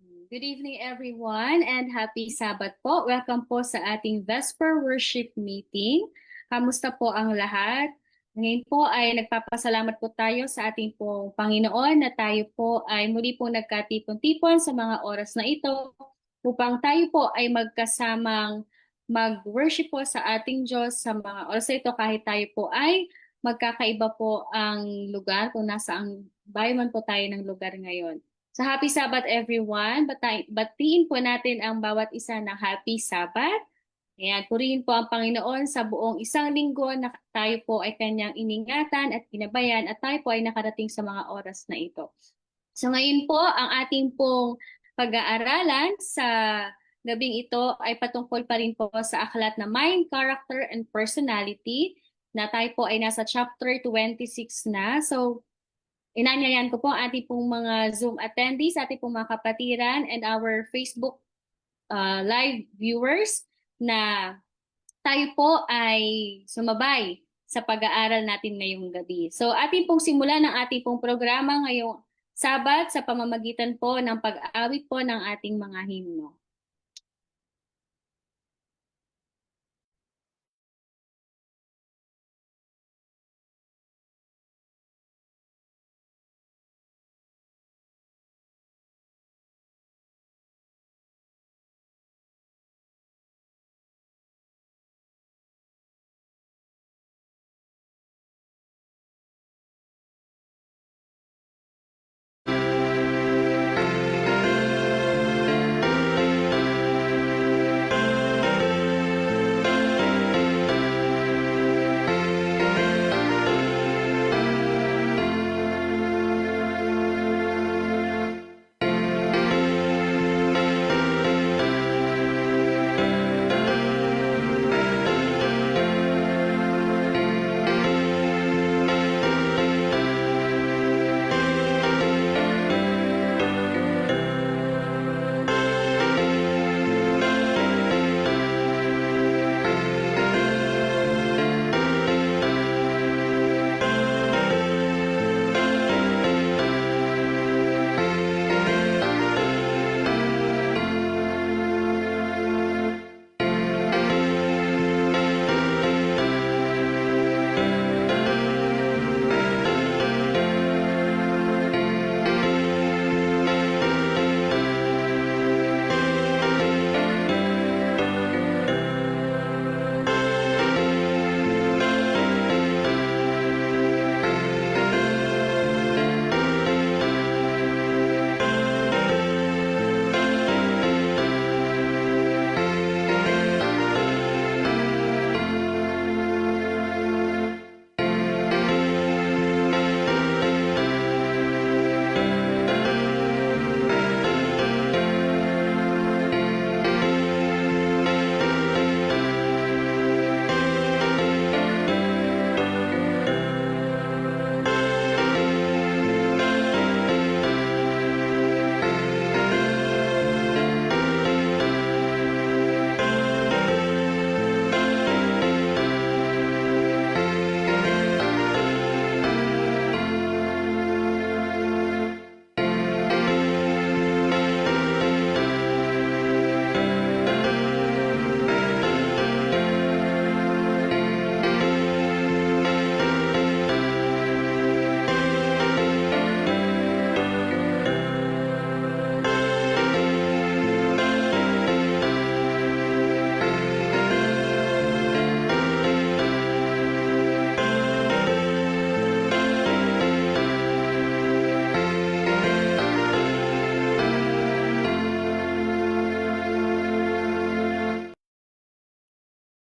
Good evening, everyone, and happy Sabbath po. Welcome po sa ating Vesper Worship Meeting. Kamusta po ang lahat? Ngayon po ay nagpapasalamat po tayo sa ating pong Panginoon na tayo po ay muli po nagkatipon-tipon sa mga oras na ito upang tayo po ay magkasamang mag-worship po sa ating Diyos sa mga oras na ito kahit tayo po ay magkakaiba po ang lugar kung nasa ang bayan man po tayo ng lugar ngayon. So happy Sabbath everyone. Batiin po natin ang bawat isa ng happy Sabbath. Ayan, purihin po ang Panginoon sa buong isang linggo na tayo po ay kanyang iningatan at ginabayan at tayo po ay nakarating sa mga oras na ito. So ngayon po, ang ating pong pag-aaralan sa gabing ito ay patungkol pa rin po sa aklat na Mind, Character, and Personality na tayo po ay nasa chapter 26 na. So inanyayan ko po ang ating pong mga Zoom attendees, ating pong mga kapatiran, and our Facebook live viewers na tayo po ay sumabay sa pag-aaral natin ngayong gabi. So ating pong simulan ng ating pong programa ngayong Sabat sa pamamagitan po ng pag-awit po ng ating mga himno.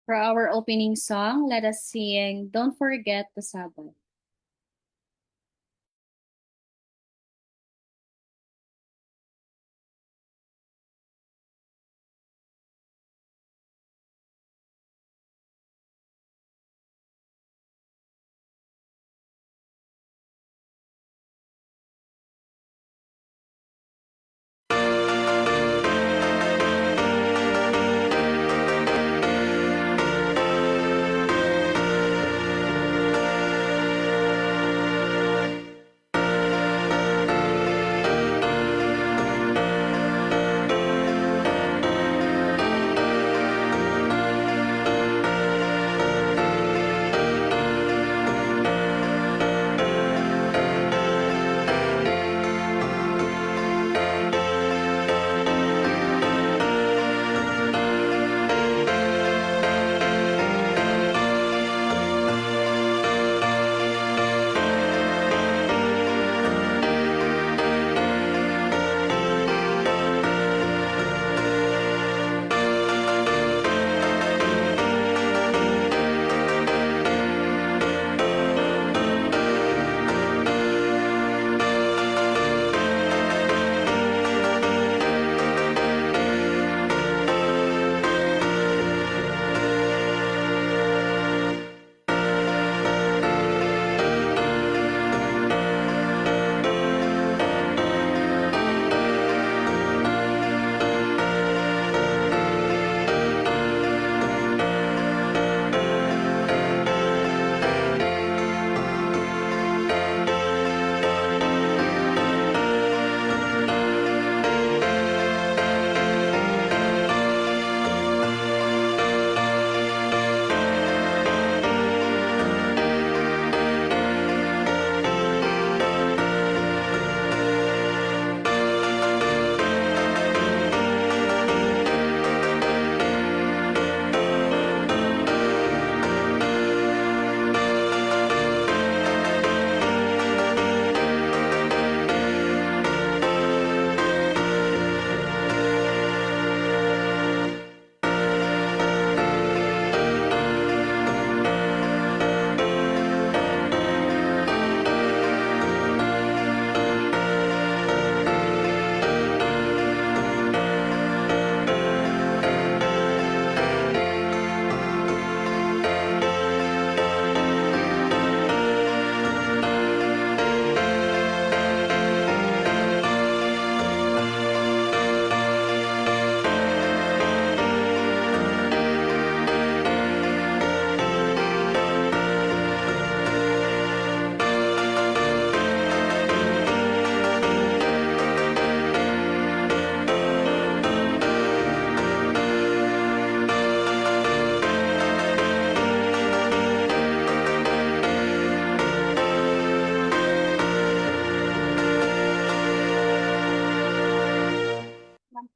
For our opening song, let us sing Don't Forget the Sabbath.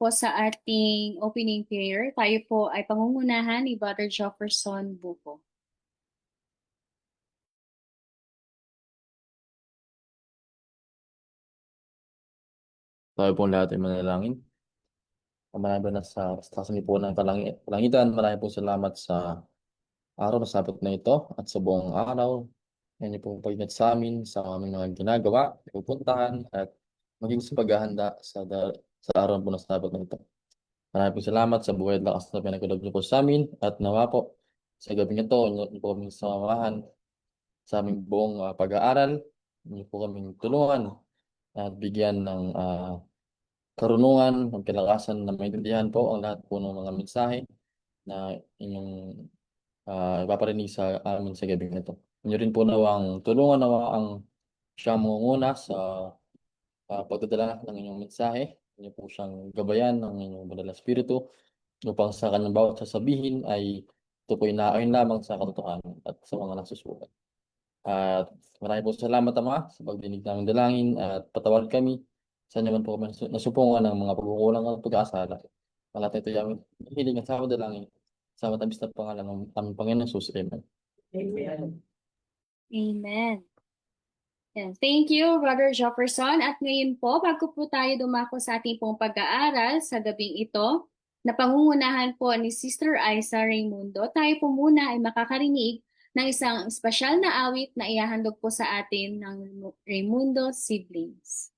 po sa ating opening prayer. Tayo po ay pangungunahan ni Brother Jefferson Buko. Tayo po lahat ay manalangin. Marami na sa taas niyo po ng kalangitan. Marami po salamat sa araw na sabot na ito at sa buong araw. Yan niyo pong pag-ingat sa amin, sa aming mga ginagawa, pupuntahan at maging sa paghahanda sa araw po na sabot na ito. Marami po salamat sa buhay at lakas na pinagkaloob niyo po sa amin at nawa po sa gabi ito, niyo po kaming samamahan sa aming buong pag-aaral. Niyo po kaming tulungan at bigyan ng karunungan, ng kalakasan na maintindihan po ang lahat po ng mga mensahe na inyong ipaparinig sa amin sa gabi nito. Inyo rin po nawang tulungan nawa ang siyang mangunguna sa pagdadala ng inyong mensahe. Inyo po siyang gabayan ng inyong banal na spiritu upang sa kanyang bawat sasabihin ay ito po inaayon lamang sa katotohanan at sa mga nasusulat. At marami po salamat, Ama, sa pagdinig namin dalangin at patawad kami sa naman po kami nasupungan ng mga pagkukulang at pag-aasala. Ang lahat ito yung hiling at sa dalangin sa matamis na pangalan ng aming Panginoon Jesus. Amen. Amen. Yan. Thank you, Brother Jefferson. At ngayon po, bago po tayo dumako sa ating pong pag-aaral sa gabing ito, na pangungunahan po ni Sister Aiza Raimundo, tayo po muna ay makakarinig ng isang espesyal na awit na ihahandog po sa atin ng Raimundo Siblings.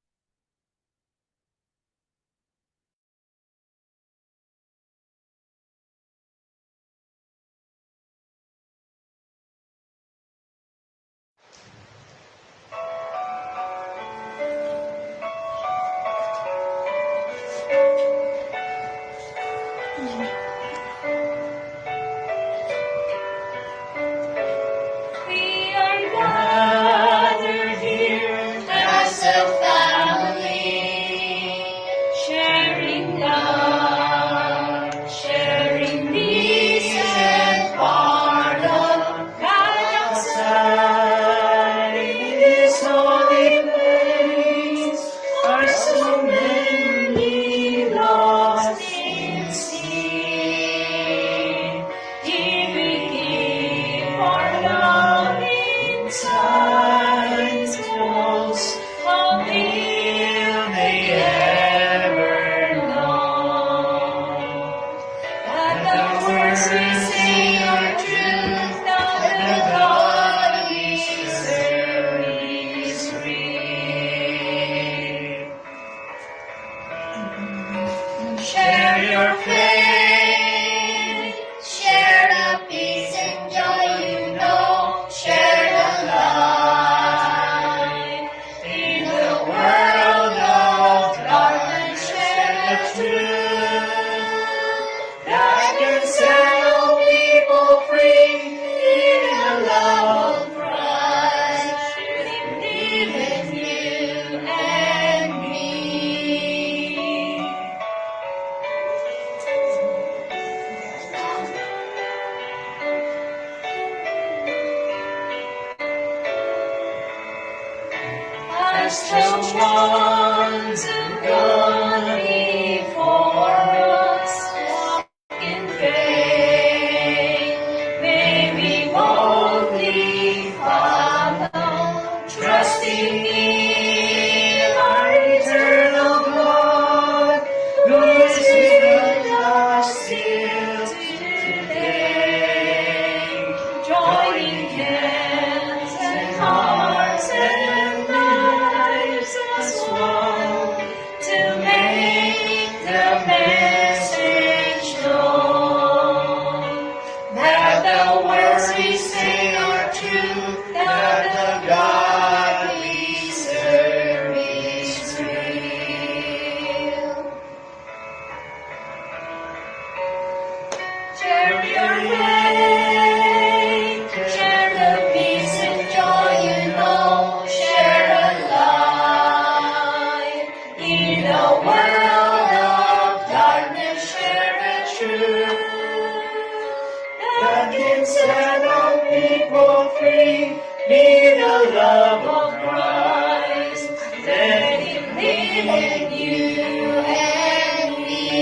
Let it live in you and me.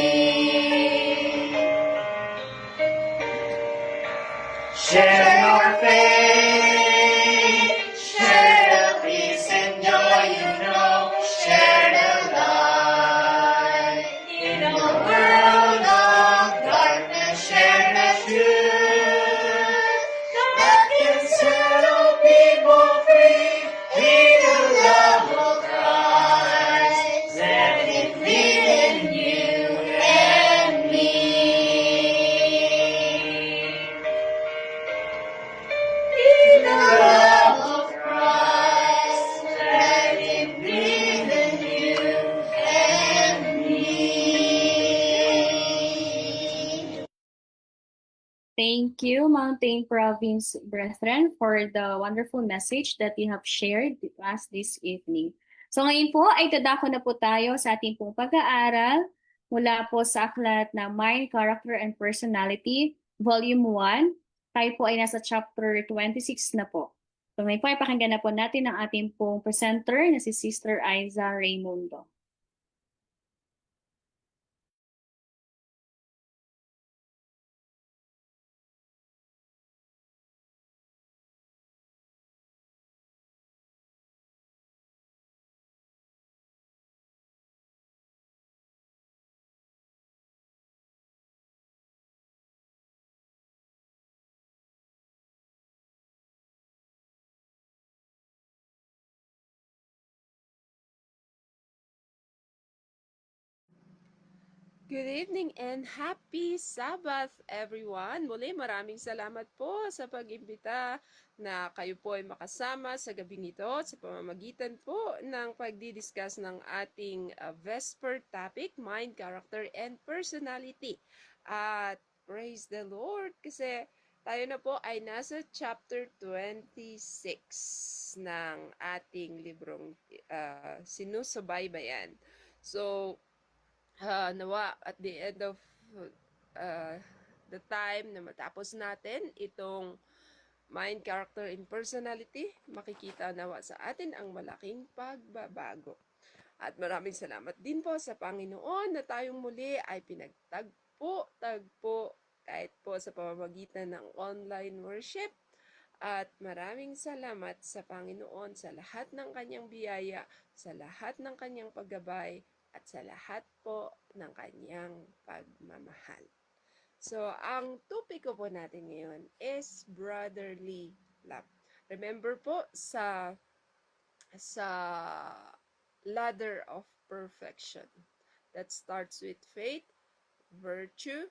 Thank you, Mountain Province brethren, for the wonderful message that you have shared with us this evening. So ngayon po ay dadako na po tayo sa ating pong pag-aaral mula po sa aklat na Mind, Character, and Personality, Volume 1. Tayo po ay nasa chapter 26 na po. So ngayon po ay pakinggan na po natin ang ating pong presenter na si Sister Aiza Raimundo. Good evening and happy Sabbath everyone! Muli maraming salamat po sa pag-imbita na kayo po ay makasama sa gabing ito sa pamamagitan po ng pagdidiscuss ng ating Vesper topic, Mind, Character, and Personality. At praise the Lord kasi tayo na po ay nasa chapter 26 ng ating librong sinusubaybayan. So, nawa at the end of the time na matapos natin itong Mind, Character, and Personality, makikita nawa sa atin ang malaking pagbabago. At maraming salamat din po sa Panginoon na tayong muli ay pinagtagpo kahit po sa pamamagitan ng online worship. At maraming salamat sa Panginoon sa lahat ng kanyang biyaya, sa lahat ng kanyang paggabay, at sa lahat po ng kanyang pagmamahal. So, ang topiko po natin ngayon is brotherly love. Remember po sa ladder of perfection that starts with faith, virtue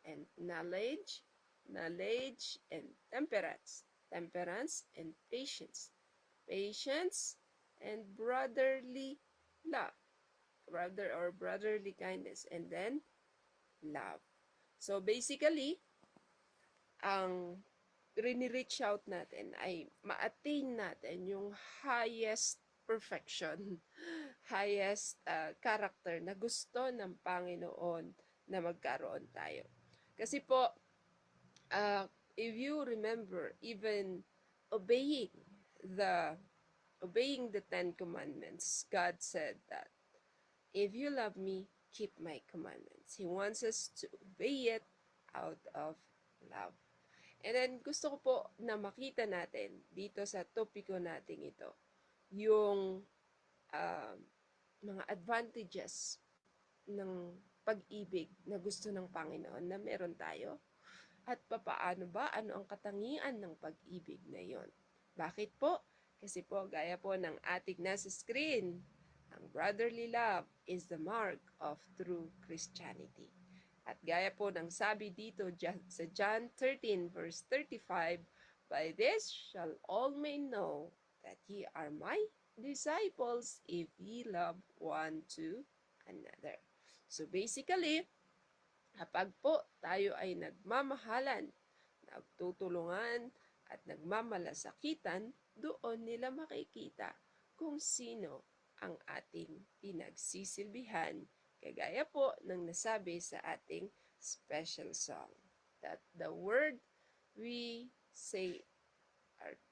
and knowledge, and temperance and patience, and brotherly love, brotherly kindness, and then love. So basically, ang rini-reach out natin ay ma-attain natin yung highest perfection, highest character na gusto ng Panginoon na magkaroon tayo. Kasi po, if you remember, even obeying the Ten Commandments, God said that if you love me, keep my commandments. He wants us to obey it out of love. And then, gusto ko po na makita natin dito sa topiko natin ito, yung mga advantages ng pag-ibig na gusto ng Panginoon na meron tayo. At papaano ba, ano ang katangian ng pag-ibig na yon? Bakit po? Kasi po, gaya po ng ating nasa screen, ang brotherly love is the mark of true Christianity. At gaya po ng sabi dito sa John 13 verse 35, by this shall all men know that ye are my disciples if ye love one to another. So basically, kapag po tayo ay nagmamahalan, nagtutulungan, at nagmamalasakitan, doon nila makikita kung sino ang ating pinagsisilbihan, kagaya po ng nasabi sa ating special song, that the word we say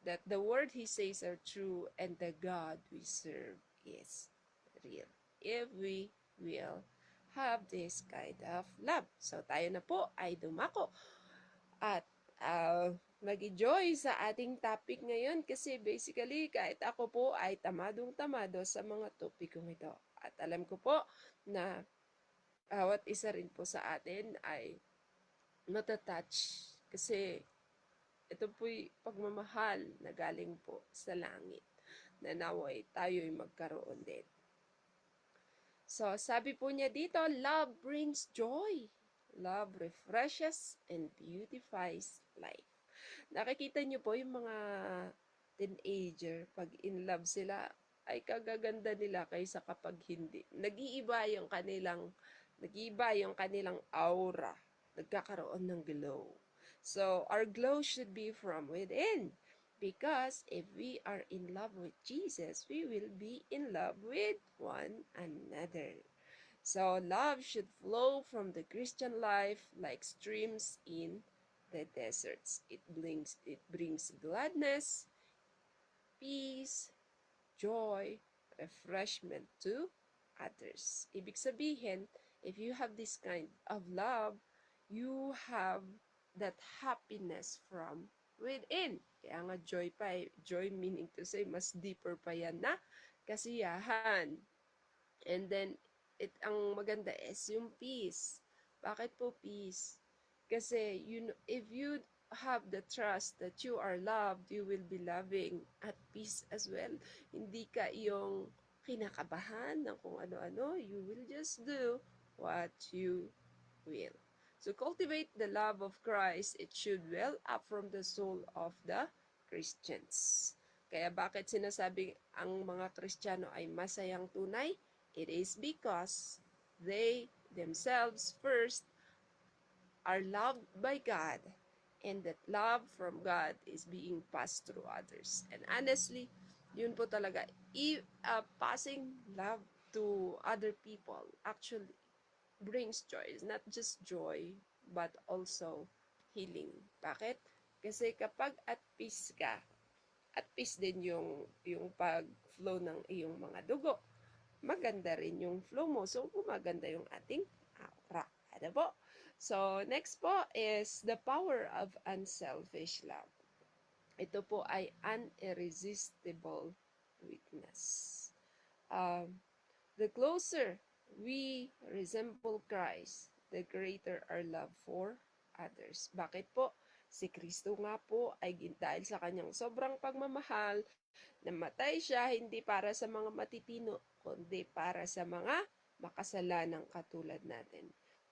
that the word he says are true and the God we serve is real. If we will have this kind of love. So tayo na po ay dumako at mag-enjoy sa ating topic ngayon kasi basically kahit ako po ay tamadong-tamado sa mga topikong ito. At alam ko po na bawat isa rin po sa atin ay matatouch kasi ito po'y pagmamahal na galing po sa langit na naway tayo'y magkaroon din. So sabi po niya dito, love brings joy. Love refreshes and beautifies life. Nakikita niyo po yung mga teenager, pag in love sila, ay kagaganda nila kaysa kapag hindi. Nag-iiba yung kanilang aura. Nagkakaroon ng glow. So our glow should be from within. Because if we are in love with Jesus, we will be in love with one another. So love should flow from the Christian life like streams in the deserts. It brings gladness, peace, joy, refreshment to others. Ibig sabihin, if you have this kind of love, you have that happiness from within. Kaya nga joy pa eh. Joy meaning to say, mas deeper pa yan na kasiyahan. And then, ang maganda is yung peace. Bakit po peace? Kasi, if you have the trust that you are loved, you will be loving at peace as well. Hindi ka yung kinakabahan ng kung ano-ano. You will just do what you will. So, cultivate the love of Christ. It should well up from the soul of the Christians. Kaya bakit sinasabi ang mga Kristiyano ay masayang tunay? It is because they themselves first are loved by God, and that love from God is being passed through others. And honestly, yun po talaga, passing love to other people actually brings joy. It's not just joy, but also healing. Bakit? Kasi kapag at peace ka, at peace din yung pag-flow ng iyong mga dugo, maganda rin yung flow mo. So, gumaganda yung ating aura. Ano po? So, next po is the power of unselfish love. Ito po ay an irresistible weakness. The closer we resemble Christ, the greater our love for others. Bakit po? Si Kristo nga po ay dahil sa kanyang sobrang pagmamahal, namatay siya hindi para sa mga matitino, kundi para sa mga makasalanang katulad natin.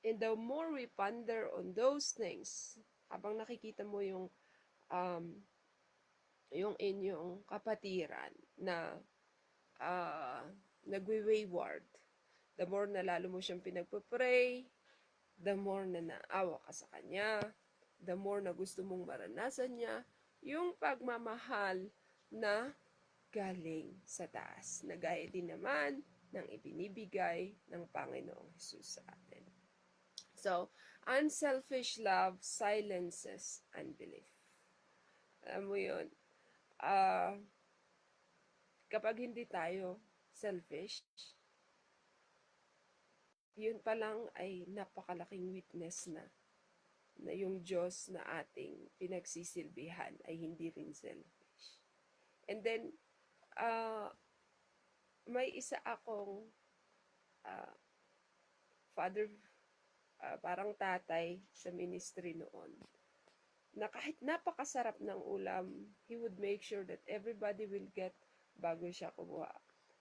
And the more we ponder on those things, habang nakikita mo yung inyong kapatiran na nagwe-wayward, the more na lalo mo siyang pinagpapray, the more na naawa ka sa kanya, the more na gusto mong maranasan niya, yung pagmamahal na galing sa taas, na gaya din naman ng ibinibigay ng Panginoong Jesus sa atin. So, unselfish love silences unbelief. Alam mo yun, kapag hindi tayo selfish, yun pa lang ay napakalaking witness na yung Diyos na ating pinagsisilbihan ay hindi rin selfish. And then, may isa akong father, parang tatay sa ministry noon, na kahit napakasarap ng ulam, he would make sure that everybody will get bago siya kumuha.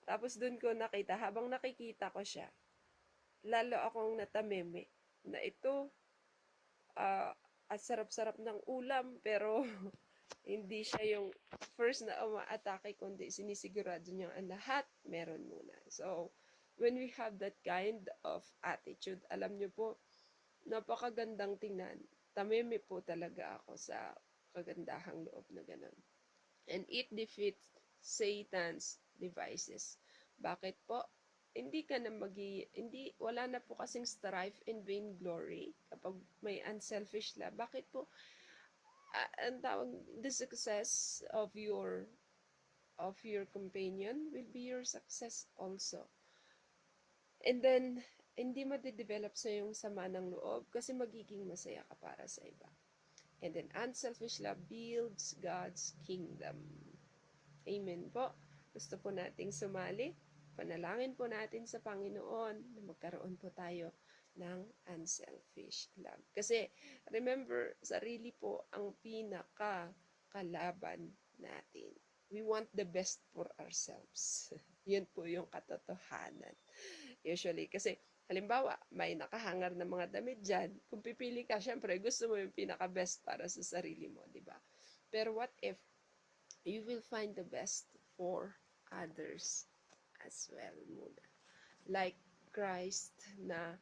Tapos dun ko nakita, habang nakikita ko siya, lalo akong natameme na ito, at sarap-sarap ng ulam, pero hindi siya yung first na umaatake, kundi sinisigurado niya ang lahat, meron muna. So, when we have that kind of attitude, alam niyo po, napakagandang tingnan. Tameme po talaga ako sa kagandahang loob na ganun. And it defeats Satan's devices. Bakit po? Hindi ka na wala na po kasing strife and vainglory kapag may unselfish love. Bakit po? Ang tawag, the success of your companion will be your success also. And then, hindi madidevelop sa yung sama ng loob kasi magiging masaya ka para sa iba. And then, unselfish love builds God's kingdom. Amen po. Gusto po nating sumali. Panalangin po natin sa Panginoon na magkaroon po tayo ng unselfish love. Kasi, remember, sarili po ang pinaka-kalaban natin. We want the best for ourselves. Yun po yung katotohanan. Usually, kasi halimbawa, may nakahangar na mga damit dyan. Kung pipili ka, syempre, gusto mo yung pinaka-best para sa sarili mo, di ba? Pero what if you will find the best for others as well muna? Like Christ na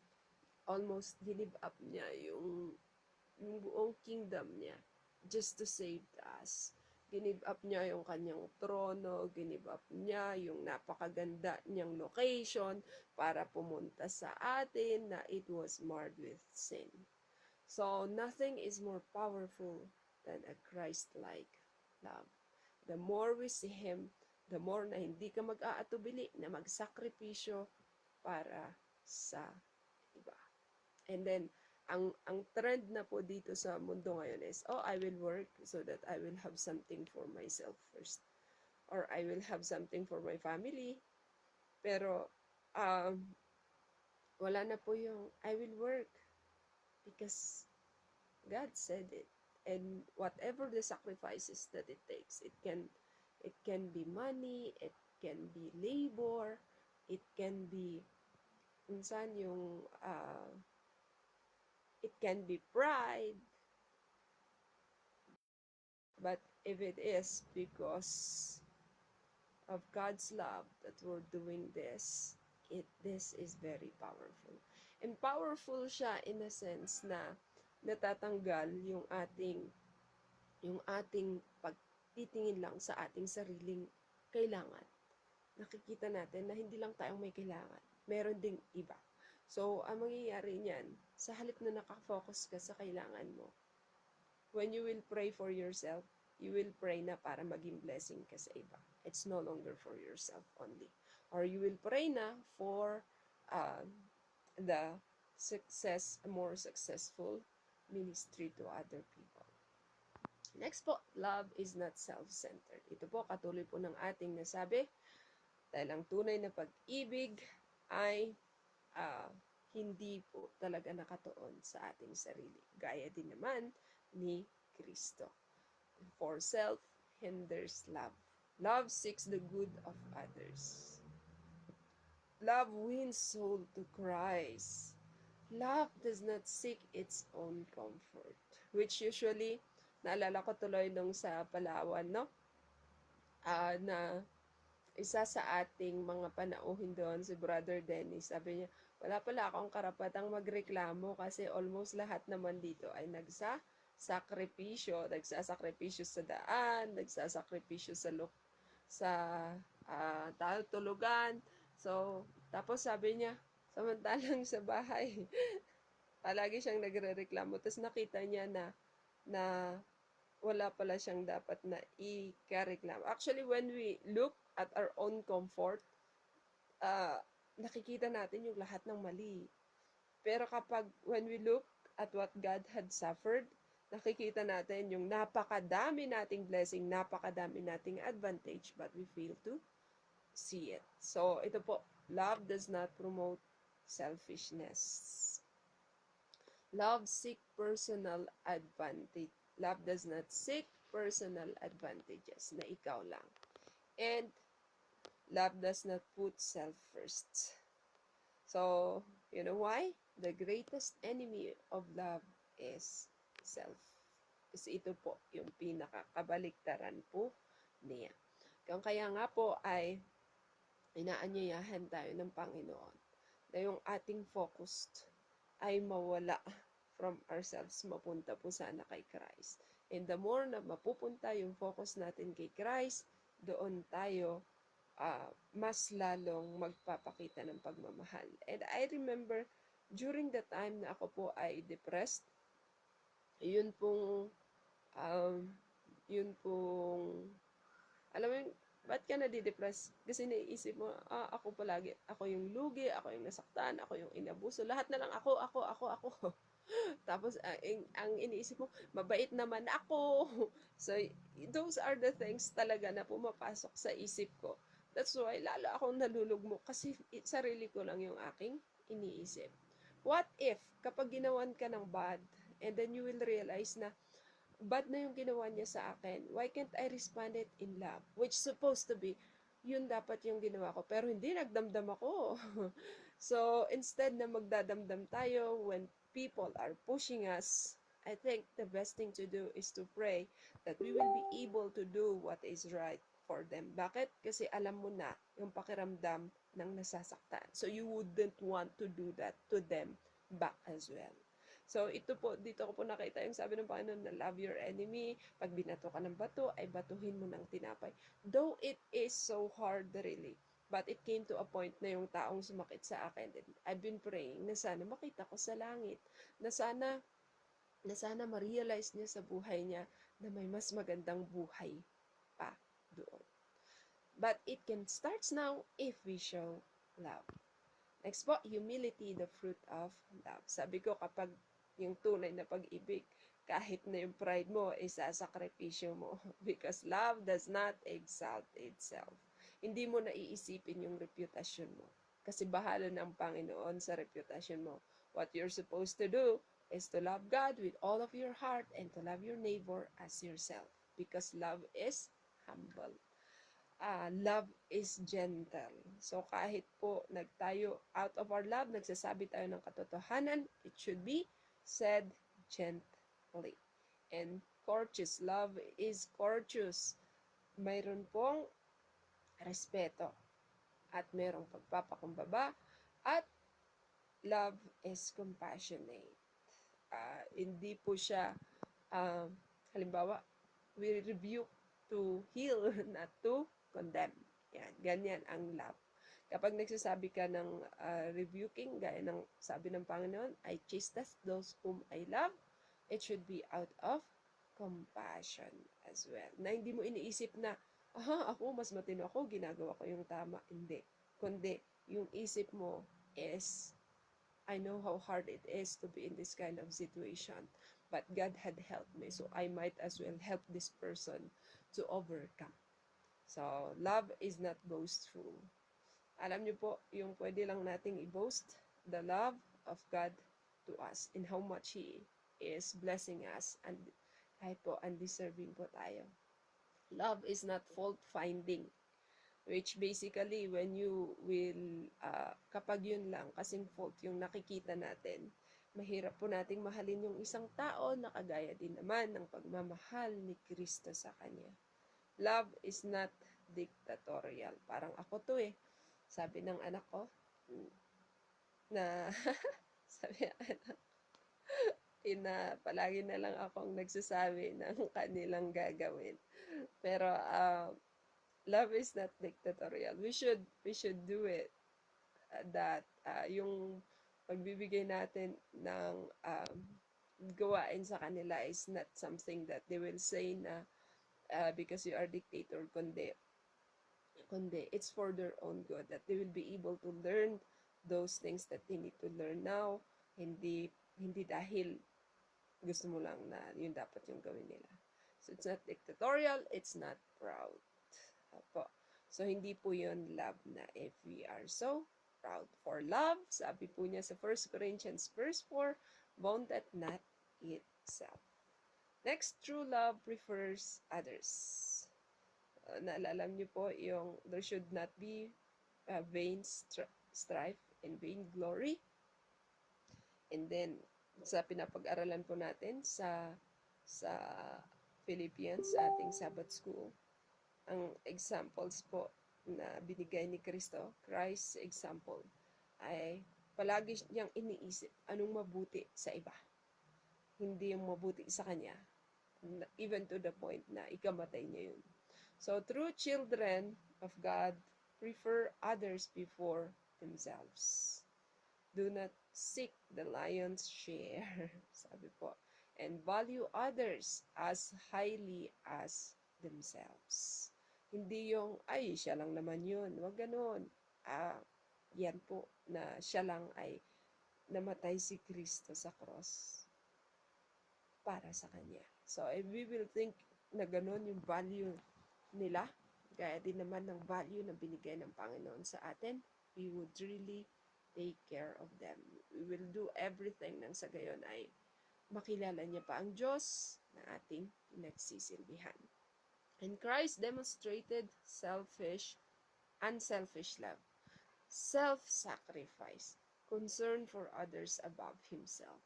almost give up niya yung yung buong kingdom niya just to save us. Give up niya yung kanyang trono, give up niya yung napakaganda niyang location para pumunta sa atin na it was marred with sin. So, nothing is more powerful than a Christ-like love. The more we see Him, the more na hindi ka mag-aatubili na magsakripisyo para sa iba. And then, ang trend na po dito sa mundo ngayon is, oh, I will work so that I will have something for myself first. Or I will have something for my family. Pero, wala na po yung, I will work because God said it. And whatever the sacrifices that it takes, it can be money, it can be labor, it can be minsan yung it can be pride, but if it is because of God's love that we're doing this, this is very powerful. And powerful siya in a sense na natatanggal yung ating pagtitingin lang sa ating sariling kailangan. Nakikita natin na hindi lang tayong may kailangan, meron ding iba. So, ang mangyayari niyan, sa halip na nakafocus ka sa kailangan mo, when you will pray for yourself, you will pray na para maging blessing ka sa iba. It's no longer for yourself only. Or you will pray na for the more successful ministry to other people. Next po, love is not self-centered. Ito po, katuloy po ng ating nasabi, dahil ang tunay na pag-ibig ay hindi po talaga nakatuon sa ating sarili. Gaya din naman ni Kristo. For self hinders love. Love seeks the good of others. Love wins soul to Christ. Love does not seek its own comfort. Which usually, naalala ko tuloy nung sa Palawan, no? Na isa sa ating mga panauhin doon, si Brother Dennis, sabi niya, wala pala akong karapatang magreklamo kasi almost lahat naman dito ay nagsasakripisyo sa daan, nagsasakripisyo sa tulugan. So, tapos sabi niya, samantalang sa bahay, palagi siyang nagrereklamo. Tapos nakita niya na wala pala siyang dapat na ikareklamo. Actually, when we look at our own comfort, nakikita natin yung lahat ng mali. Pero kapag when we look at what God had suffered, nakikita natin yung napakadami nating blessing, napakadami nating advantage, but we fail to see it. So, ito po, love does not promote selfishness. Love seek personal advantage. Love does not seek personal advantages na ikaw lang. And love does not put self first. So, you know why? The greatest enemy of love is self. Kasi ito po yung pinakakabaliktaran po niya. Kaya nga po ay inaanyayahan tayo ng Panginoon na yung ating focused ay mawala from ourselves, mapunta po sana kay Christ. And the more na mapupunta yung focus natin kay Christ, doon tayo mas lalong magpapakita ng pagmamahal. And I remember, during the time na ako po ay depressed, yun pong, alam mo yung, ba't ka nadidepress? Kasi naiisip mo, ako palagi, ako yung lugi, ako yung nasaktan, ako yung inabuso, lahat na lang ako. Tapos, ang iniisip mo, mabait naman ako. So, those are the things talaga na pumapasok sa isip ko. That's why, lalo akong nalulugmok kasi sarili ko lang yung aking iniisip. What if, kapag ginawan ka ng bad, and then you will realize na, bad na yung ginawa niya sa akin, why can't I respond it in love? Which supposed to be, yun dapat yung ginawa ko. Pero hindi, nagdamdam ako. So, instead na magdadamdam tayo when people are pushing us, I think the best thing to do is to pray that we will be able to do what is right for them. Bakit? Kasi alam mo na yung pakiramdam ng nasasaktan. So, you wouldn't want to do that to them back as well. So ito po, dito ko po nakita yung sabi ng Panginoon na love your enemy. Pag binato ka ng bato, ay batuhin mo ng tinapay. Though it is so hard really, but it came to a point na yung taong sumakit sa akin, and I've been praying na sana makita ko sa langit, na sana ma-realize niya sa buhay niya na may mas magandang buhay pa doon. But it can start now if we show love. Next po, humility, the fruit of love. Sabi ko, kapag yung tunay na pag-ibig, kahit na yung pride mo, isasakripisyo mo. Because love does not exalt itself. Hindi mo naiisipin yung reputasyon mo. Kasi bahala ng Panginoon sa reputasyon mo. What you're supposed to do is to love God with all of your heart and to love your neighbor as yourself. Because love is humble. Love is gentle. So kahit po nagtayo out of our love, nagsasabi tayo ng katotohanan, it should be said gently. And courteous, love is courteous. Mayroon pong respeto at mayroong pagpapakumbaba at love is compassionate. Hindi po siya, halimbawa, we rebuke to heal, not to condemn. Yan, ganyan ang love. Kapag nagsasabi ka ng rebuking, gaya ng sabi ng Panginoon, I chastise those whom I love, it should be out of compassion as well. Na hindi mo iniisip na, ako mas matino ako, ginagawa ko yung tama. Hindi. Kundi, yung isip mo is, I know how hard it is to be in this kind of situation, but God had helped me, so I might as well help this person to overcome. So, love is not boastful. Alam niyo po, yung pwede lang nating i-boast, the love of God to us and how much He is blessing us, and kahit po undeserving po tayo. Love is not fault-finding, which basically when you will, kapag yun lang, kasing fault yung nakikita natin, mahirap po nating mahalin yung isang tao na kagaya din naman ng pagmamahal ni Kristo sa Kanya. Love is not dictatorial. Parang ako to sabi ng anak ko, na, sabi ng anak, palagi na lang akong nagsasabi ng kanilang gagawin. Pero, love is not dictatorial. We should do it. That, yung pagbibigay natin ng gawain sa kanila is not something that they will say na because you are dictator, kundi it's for their own good, that they will be able to learn those things that they need to learn now, hindi dahil gusto mo lang na yun dapat yung gawin nila. So it's not dictatorial, it's not proud. Apo. So hindi po yun love na if we are so proud. For love, sabi po niya sa 1 Corinthians verse 4, vaunteth not itself. Next, true love prefers others. Naalala niyo po yung there should not be vain strife and vain glory. And then, sa pinapag-aralan po natin sa Philippians, sa ating Sabbath school, ang examples po na binigay ni Kristo, Christ's example, ay palagi niyang iniisip anong mabuti sa iba. Hindi yung mabuti sa kanya, even to the point na ikamatay niya yun. So, true children of God prefer others before themselves. Do not seek the lion's share, sabi po, and value others as highly as themselves. Hindi yung, ay, siya lang naman yun. Huwag ganun. Yan po, na siya lang ay namatay si Kristo sa cross para sa Kanya. So, if we will think na ganun yung value nila, gaya din naman ng value na binigay ng Panginoon sa atin, we would really take care of them. We will do everything nang sa gayon ay makilala niya pa ang Diyos na ating pinagsisilbihan. And Christ demonstrated unselfish love, self-sacrifice, concern for others above himself.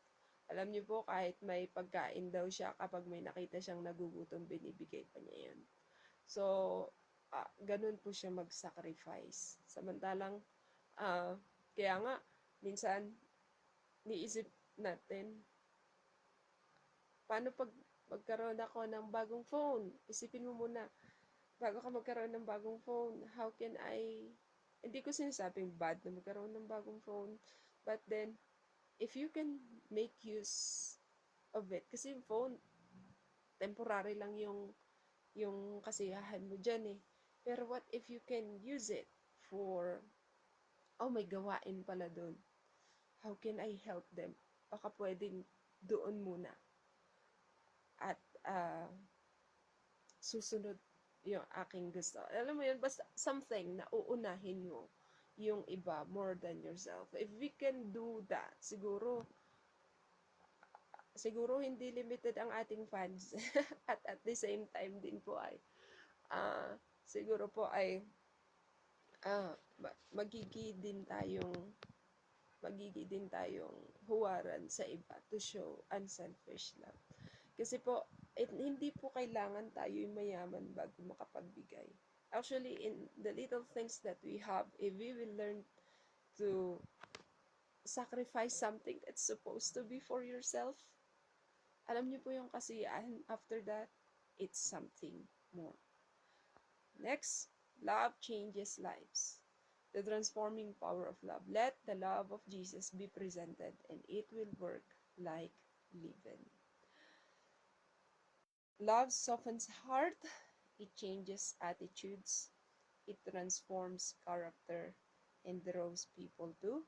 Alam niyo po, kahit may pagkain daw siya, kapag may nakita siyang nagugutom, binibigay pa niya yun. So, ganun po siya mag-sacrifice. Samantalang, kaya nga, minsan, niisip natin, Paano pag magkaroon ako ng bagong phone? Isipin mo muna, bago ka magkaroon ng bagong phone, how can hindi ko sinasabing bad na magkaroon ng bagong phone, but then, if you can make use of it, kasi yung phone, temporary lang yung kasiyahan mo dyan eh. Pero what if you can use it for, oh may gawain pala dun. How can I help them? Baka pwedeng doon muna. At susunod yung aking gusto. Alam mo yun, basta something na uunahin mo yung iba more than yourself. If we can do that, siguro hindi limited ang ating fans at the same time din po ay siguro po ay magiging din tayong huwaran sa iba to show unselfish love. Kasi po, hindi po kailangan tayo yung mayaman bago makapagbigay. Actually, in the little things that we have, if we will learn to sacrifice something that's supposed to be for yourself, alam niyo po yung kasiyahan after that, it's something more. Next, love changes lives. The transforming power of love. Let the love of Jesus be presented and it will work like leaven. Love softens heart, it changes attitudes, it transforms character, and draws people to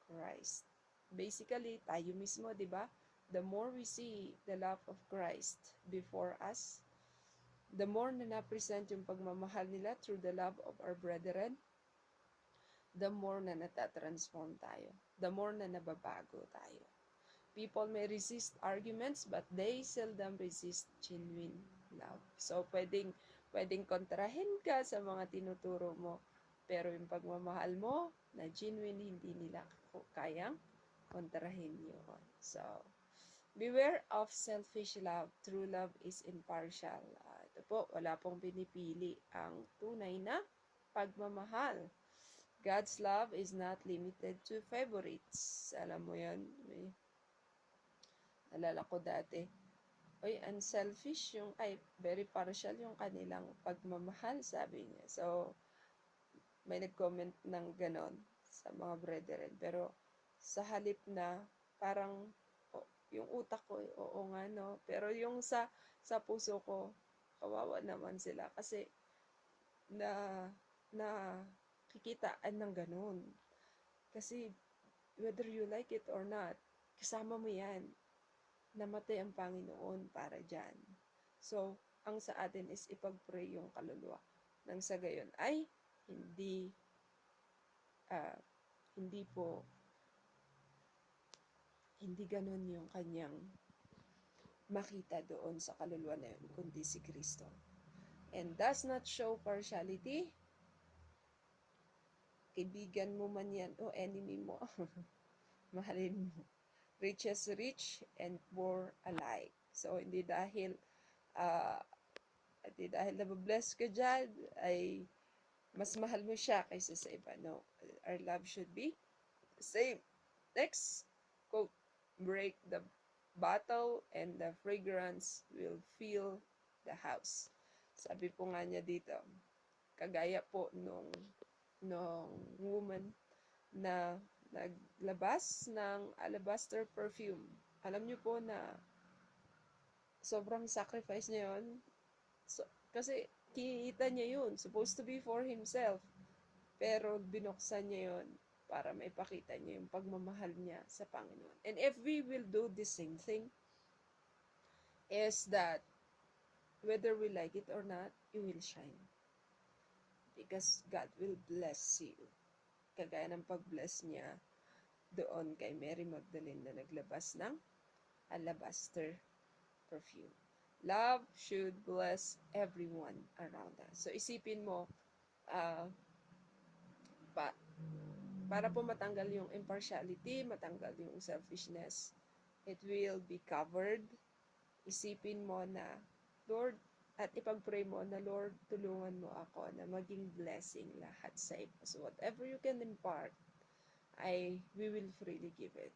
Christ. Basically, tayo mismo, di ba? The more we see the love of Christ before us, the more na na-present yung pagmamahal nila through the love of our brethren, the more na natatransform tayo. The more na nababago tayo. People may resist arguments, but they seldom resist genuine love. So, pwedeng kontrahin ka sa mga tinuturo mo, pero yung pagmamahal mo na genuine, hindi nila kayang kontrahin yun. So, beware of selfish love. True love is impartial. Ito po, wala pong pinipili ang tunay na pagmamahal. God's love is not limited to favorites. Alam mo yan, alala ko dati, unselfish very partial yung kanilang pagmamahal, sabi niya. So, may nag-comment ng ganon sa mga brethren. Pero, sa halip na, parang, yung utak ko, oo nga, no? Pero yung sa puso ko, kawawa naman sila. Kasi, na kikitaan ng ganon. Kasi, whether you like it or not, kasama mo yan. Namatay ang Panginoon para dyan. So, ang sa atin is ipag-pray yung kaluluwa. Nang sa gayon ay hindi ganon yung kanyang makita doon sa kaluluwa na yun, kundi si Kristo. And does not show partiality. Kaibigan mo man yan o enemy mo. Mahalin mo. Rich as rich and poor alike. So, hindi dahil nababless ka dyan, ay mas mahal mo siya kaysa sa iba. No, our love should be the same. Next, quote, break the bottle and the fragrance will fill the house. Sabi po nga niya dito, kagaya po nung woman na naglabas ng alabaster perfume. Alam niyo po na sobrang sacrifice niya yun. So, kasi kinikita niya yun. Supposed to be for himself. Pero binuksan niya yun para maipakita niya yung pagmamahal niya sa Panginoon. And if we will do the same thing, is that whether we like it or not, you will shine. Because God will bless you. Kagaya ng pag-bless niya doon kay Mary Magdalene na naglabas ng alabaster perfume. Love should bless everyone around us. So isipin mo, para po matanggal yung impartiality, matanggal yung selfishness, it will be covered. Isipin mo na, Lord, at ipag-pray mo na, Lord, tulungan mo ako na maging blessing lahat sa iba. So whatever you can impart, we will freely give it.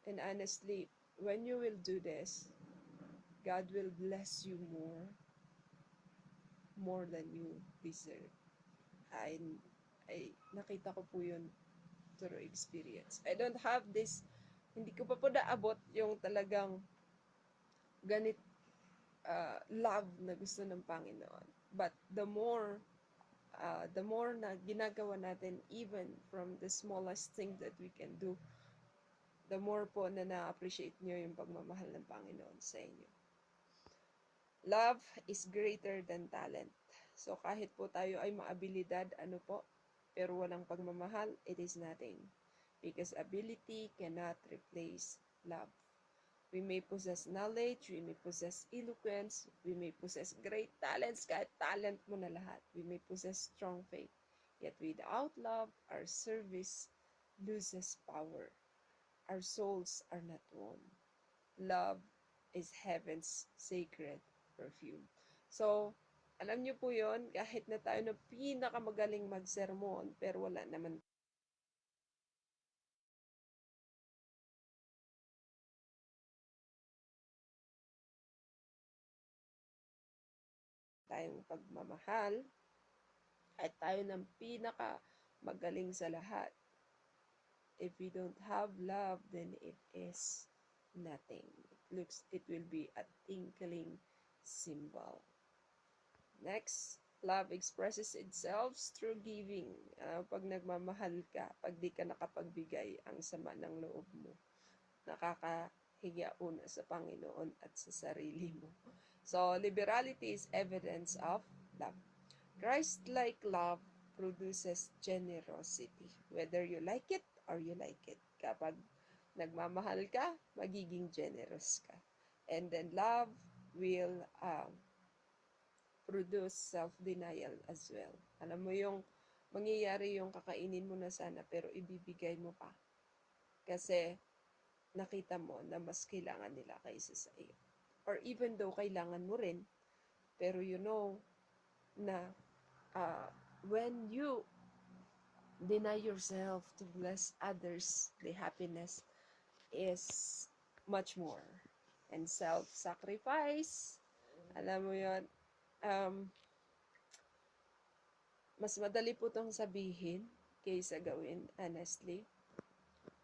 And honestly, when you will do this, God will bless you more than you deserve. I, nakita ko po yun through experience. I don't have this, hindi ko pa po naabot yung talagang ganit love na gusto ng Panginoon. But the more na ginagawa natin, even from the smallest thing that we can do, the more po na na-appreciate nyo yung pagmamahal ng Panginoon sa inyo. Love is greater than talent. So kahit po tayo ay maabilidad, pero walang pagmamahal, it is nothing. Because ability cannot replace love. We may possess knowledge, we may possess eloquence, we may possess great talents, kahit talent mo na lahat. We may possess strong faith. Yet without love, our service loses power. Our souls are not won. Love is heaven's sacred perfume. So, alam niyo po yon, kahit na tayo na pinakamagaling magsermon, pero wala naman tayong pagmamahal, kahit tayo ng pinakamagaling sa lahat, if we don't have love, then it is nothing. It will be a tinkling cymbal. Next, love expresses itself through giving. Pag nagmamahal ka, pag di ka nakapagbigay, ang sama ng loob mo. Nakakahiya una sa Panginoon at sa sarili mo. So, liberality is evidence of love. Christ-like love produces generosity, whether you like it or you like it. Kapag nagmamahal ka, magiging generous ka. And then love will produce self-denial as well. Alam mo yung mangyayari yung kakainin mo na sana pero ibibigay mo pa. Kasi nakita mo na mas kailangan nila kaysa sa iyo. Or even though kailangan mo rin, pero you know na when you deny yourself to bless others, the happiness is much more. And self-sacrifice, alam mo yun, mas madali po itong sabihin kaysa gawin, honestly.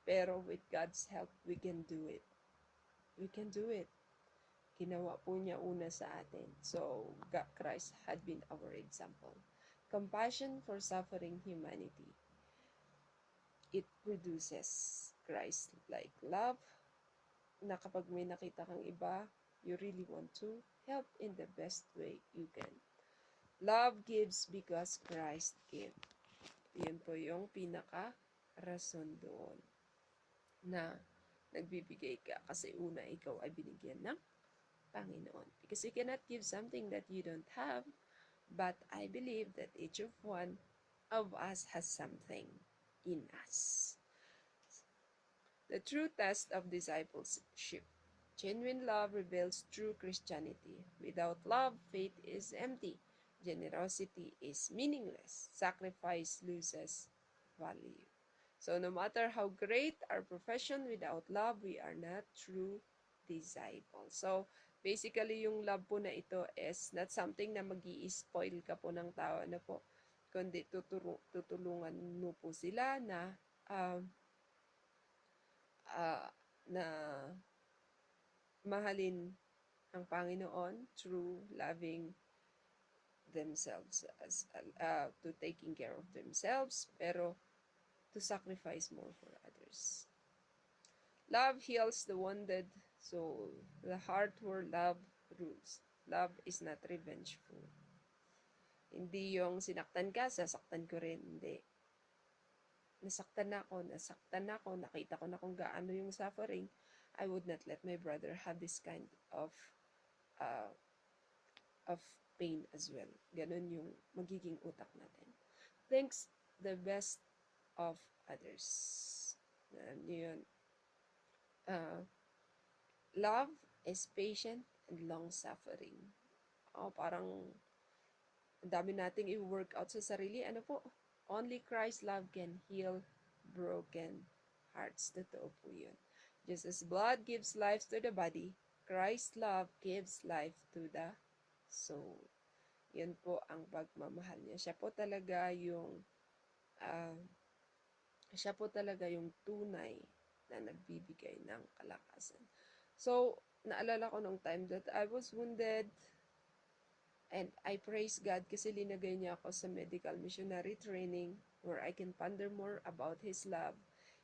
Pero with God's help, we can do it. We can do it. Ginawa po niya una sa atin. So, Christ had been our example. Compassion for suffering humanity. It produces Christ-like love, na kapag may nakita kang iba, you really want to help in the best way you can. Love gives because Christ gave. Yun po yung pinaka-rason doon na nagbibigay ka kasi una ikaw ay binigyan ng Panginoon. Because you cannot give something that you don't have, but I believe that each of one of us has something in us. The true test of discipleship. Genuine love reveals true Christianity. Without love, faith is empty. Generosity is meaningless. Sacrifice loses value. So no matter how great our profession, without love, we are not true disciples. So basically, yung love po na ito is not something na mag-i-spoil ka po ng tao, kundi tutulungan mo po sila na mahalin ang Panginoon through loving themselves, to taking care of themselves, pero to sacrifice more for others. Love heals the wounded soul, the heart where love rules. Love is not revengeful. Hindi yung sinaktan ka, sasaktan ko rin. Hindi. Nasaktan ako, nakita ko na kung gaano yung suffering. I would not let my brother have this kind of pain as well. Ganon yung magiging utak natin. Thanks the best of others. Yun. Love is patient and long-suffering. Parang dami nating i-work out sa sarili. Only Christ's love can heal broken hearts. Totoo po yun. Just as blood gives life to the body, Christ's love gives life to the soul. Yun po ang pagmamahal niya. Ah, siya po talaga yung tunay na nagbibigay ng kalakasan. So, naalala ko nung time that I was wounded, and I praise God kasi linagay niya ako sa medical missionary training where I can ponder more about His love.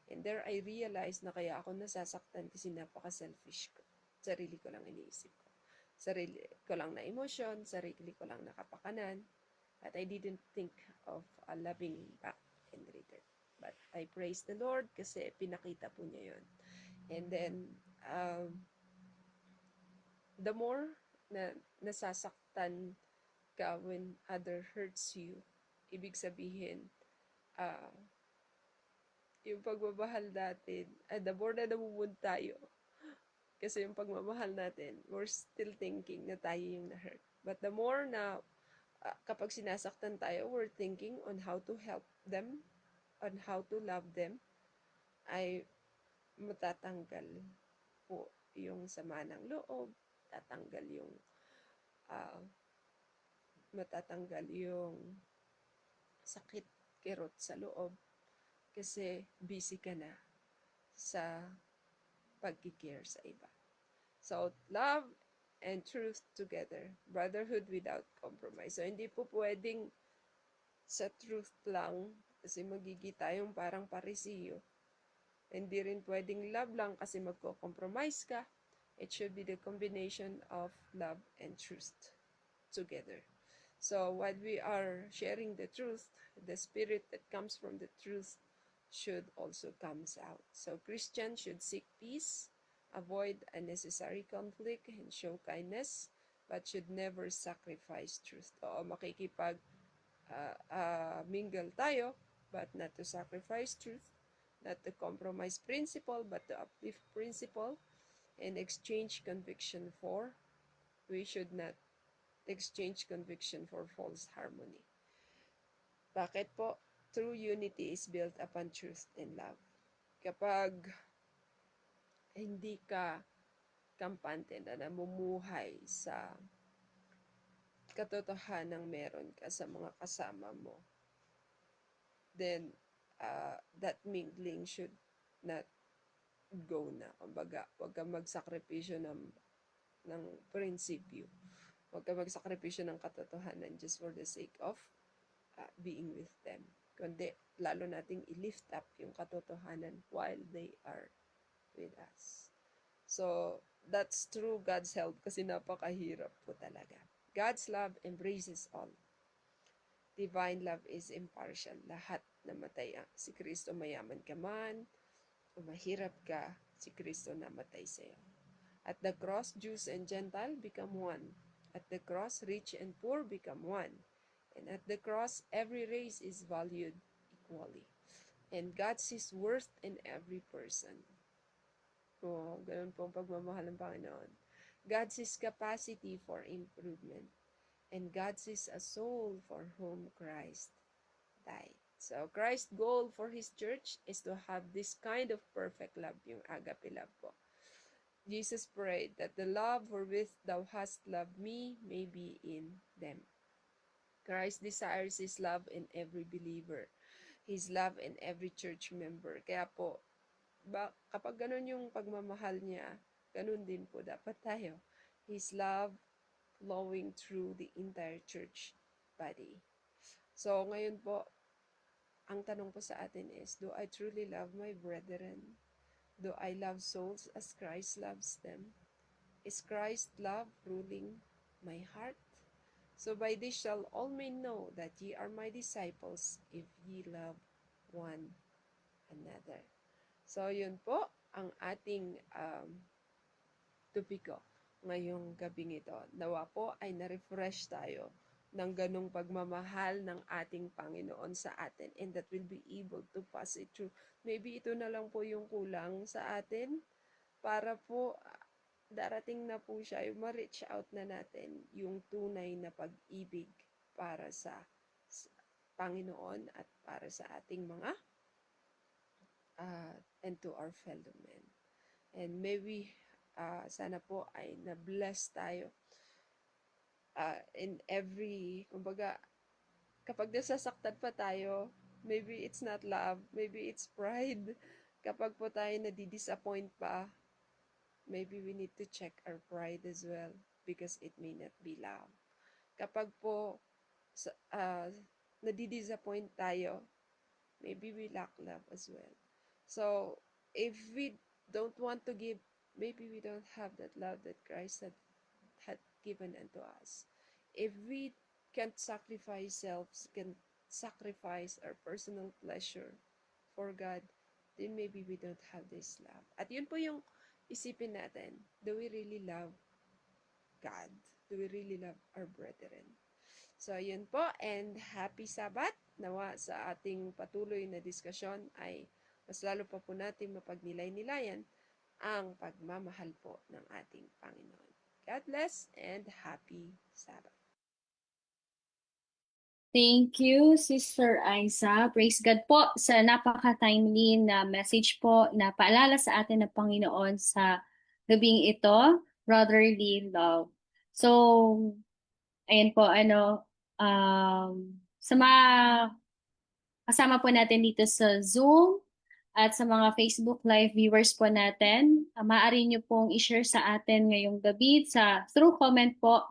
And there I realized na kaya ako nasasaktan kasi napaka-selfish ko. Sarili ko lang iniisip ko. Sarili ko lang na emotion, sarili ko lang na kapakanan. But I didn't think of loving back in return. But I praise the Lord kasi pinakita po niya yon. And then, the more na nasasaktan ka when other hurts you, ibig sabihin, uh, yung pagmamahal natin, the more na namumund tayo, kasi yung pagmamahal natin, we're still thinking na tayo yung na-hurt. But the more na kapag sinasaktan tayo, we're thinking on how to help them, on how to love them, ay matatanggal po yung sama ng loob, tatanggal yung uh, matatanggal yung sakit, kirot sa loob kasi busy ka na sa pagkikare sa iba. So, love and truth together. Brotherhood without compromise. So, hindi po pwedeng sa truth lang kasi magiging tayong parang parisiyo. Hindi rin pwedeng love lang kasi magko-compromise ka. It should be the combination of love and truth together. So, while we are sharing the truth, the spirit that comes from the truth should also comes out. So, Christians should seek peace, avoid unnecessary conflict, and show kindness, but should never sacrifice truth. Oo, makikipag mingle tayo, but not to sacrifice truth, not to compromise principle, but to uplift principle, and exchange conviction for, we should not exchange conviction for false harmony. Bakit po? True unity is built upon truth and love. Kapag hindi ka kampante na namumuhay sa katotohanang meron ka sa mga kasama mo, then that mingling should not go na. Kumbaga, huwag kang magsakripisyo ng prinsipyo. Huwag kang magsakripisyo ng katotohanan just for the sake of being with them. Kundi, lalo nating i-lift up yung katotohanan while they are with us. So, that's true God's help kasi napakahirap po talaga. God's love embraces all. Divine love is impartial. Lahat namatay. Si Kristo mayaman ka man, o mahirap ka, si Kristo namatay sa'yo. At the cross, Jews and Gentile become one. At the cross, rich and poor become one. And at the cross, every race is valued equally. And God sees worth in every person. Oh, ganun po ang pagmamahal ng Panginoon. God sees capacity for improvement. And God sees a soul for whom Christ died. So, Christ's goal for His church is to have this kind of perfect love, yung agape love po. Jesus prayed that the love wherewith thou hast loved me may be in them. Christ desires His love in every believer. His love in every church member. Kaya po, kapag ganun yung pagmamahal niya, ganun din po dapat tayo. His love flowing through the entire church body. So, ngayon po, ang tanong po sa atin is, do I truly love my brethren? Do I love souls as Christ loves them? Is Christ's love ruling my heart? So by this shall all men know that ye are my disciples if ye love one another. So yun po ang ating topiko ngayong gabing ito. Nawa po ay na-refresh tayo ng ganong pagmamahal ng ating Panginoon sa atin, and that will be able to pass it through. Maybe ito na lang po yung kulang sa atin para po darating na po siya, yung ma-reach out na natin yung tunay na pag-ibig para sa Panginoon at para sa ating mga and to our fellow men. And may we sana po ay na-bless tayo in every, kumbaga, kapag nasasaktan pa tayo, maybe it's not love, maybe it's pride. Kapag po tayo nadi-disappoint pa, maybe we need to check our pride as well because it may not be love. Kapag po nadi-disappoint tayo, maybe we lack love as well. So, if we don't want to give, maybe we don't have that love that Christ had given unto us. If we can't sacrifice selves, can sacrifice our personal pleasure for God, then maybe we don't have this love. At yun po yung isipin natin, do we really love God? Do we really love our brethren? So, yun po, and happy Sabbath. Nawa sa ating patuloy na diskusyon ay mas lalo pa po natin mapagnilay-nilayan ang pagmamahal po ng ating Panginoon. God bless and happy Sabbath. Thank you, Sister Aiza. Praise God po sa napaka-timely na message po na paalala sa atin ng Panginoon sa gabing ito, brotherly love. So, ayan po, sa mga kasama po natin dito sa Zoom at sa mga Facebook Live viewers po natin, maaari nyo pong i-share sa atin ngayong gabi through comment po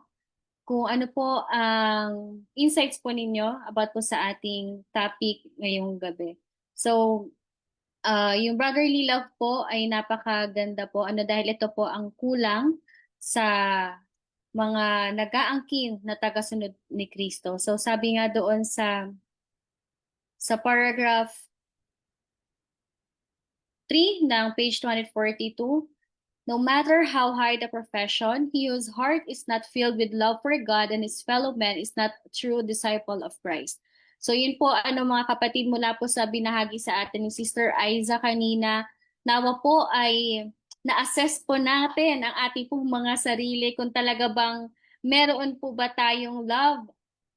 kung ano po ang insights po ninyo about po sa ating topic ngayong gabi. So, yung brotherly love po ay napakaganda po dahil ito po ang kulang sa mga nag-aangkin na tagasunod ni Kristo. So, sabi nga doon sa paragraph 3 ng page 242, no matter how high the profession, he whose heart is not filled with love for God and his fellow men is not a true disciple of Christ. So yun po mga kapatid mula po sa binahagi sa atin ni Sister Aiza kanina, nawa po ay na-assess po natin ang ating pong mga sarili kung talaga bang meron po ba tayong love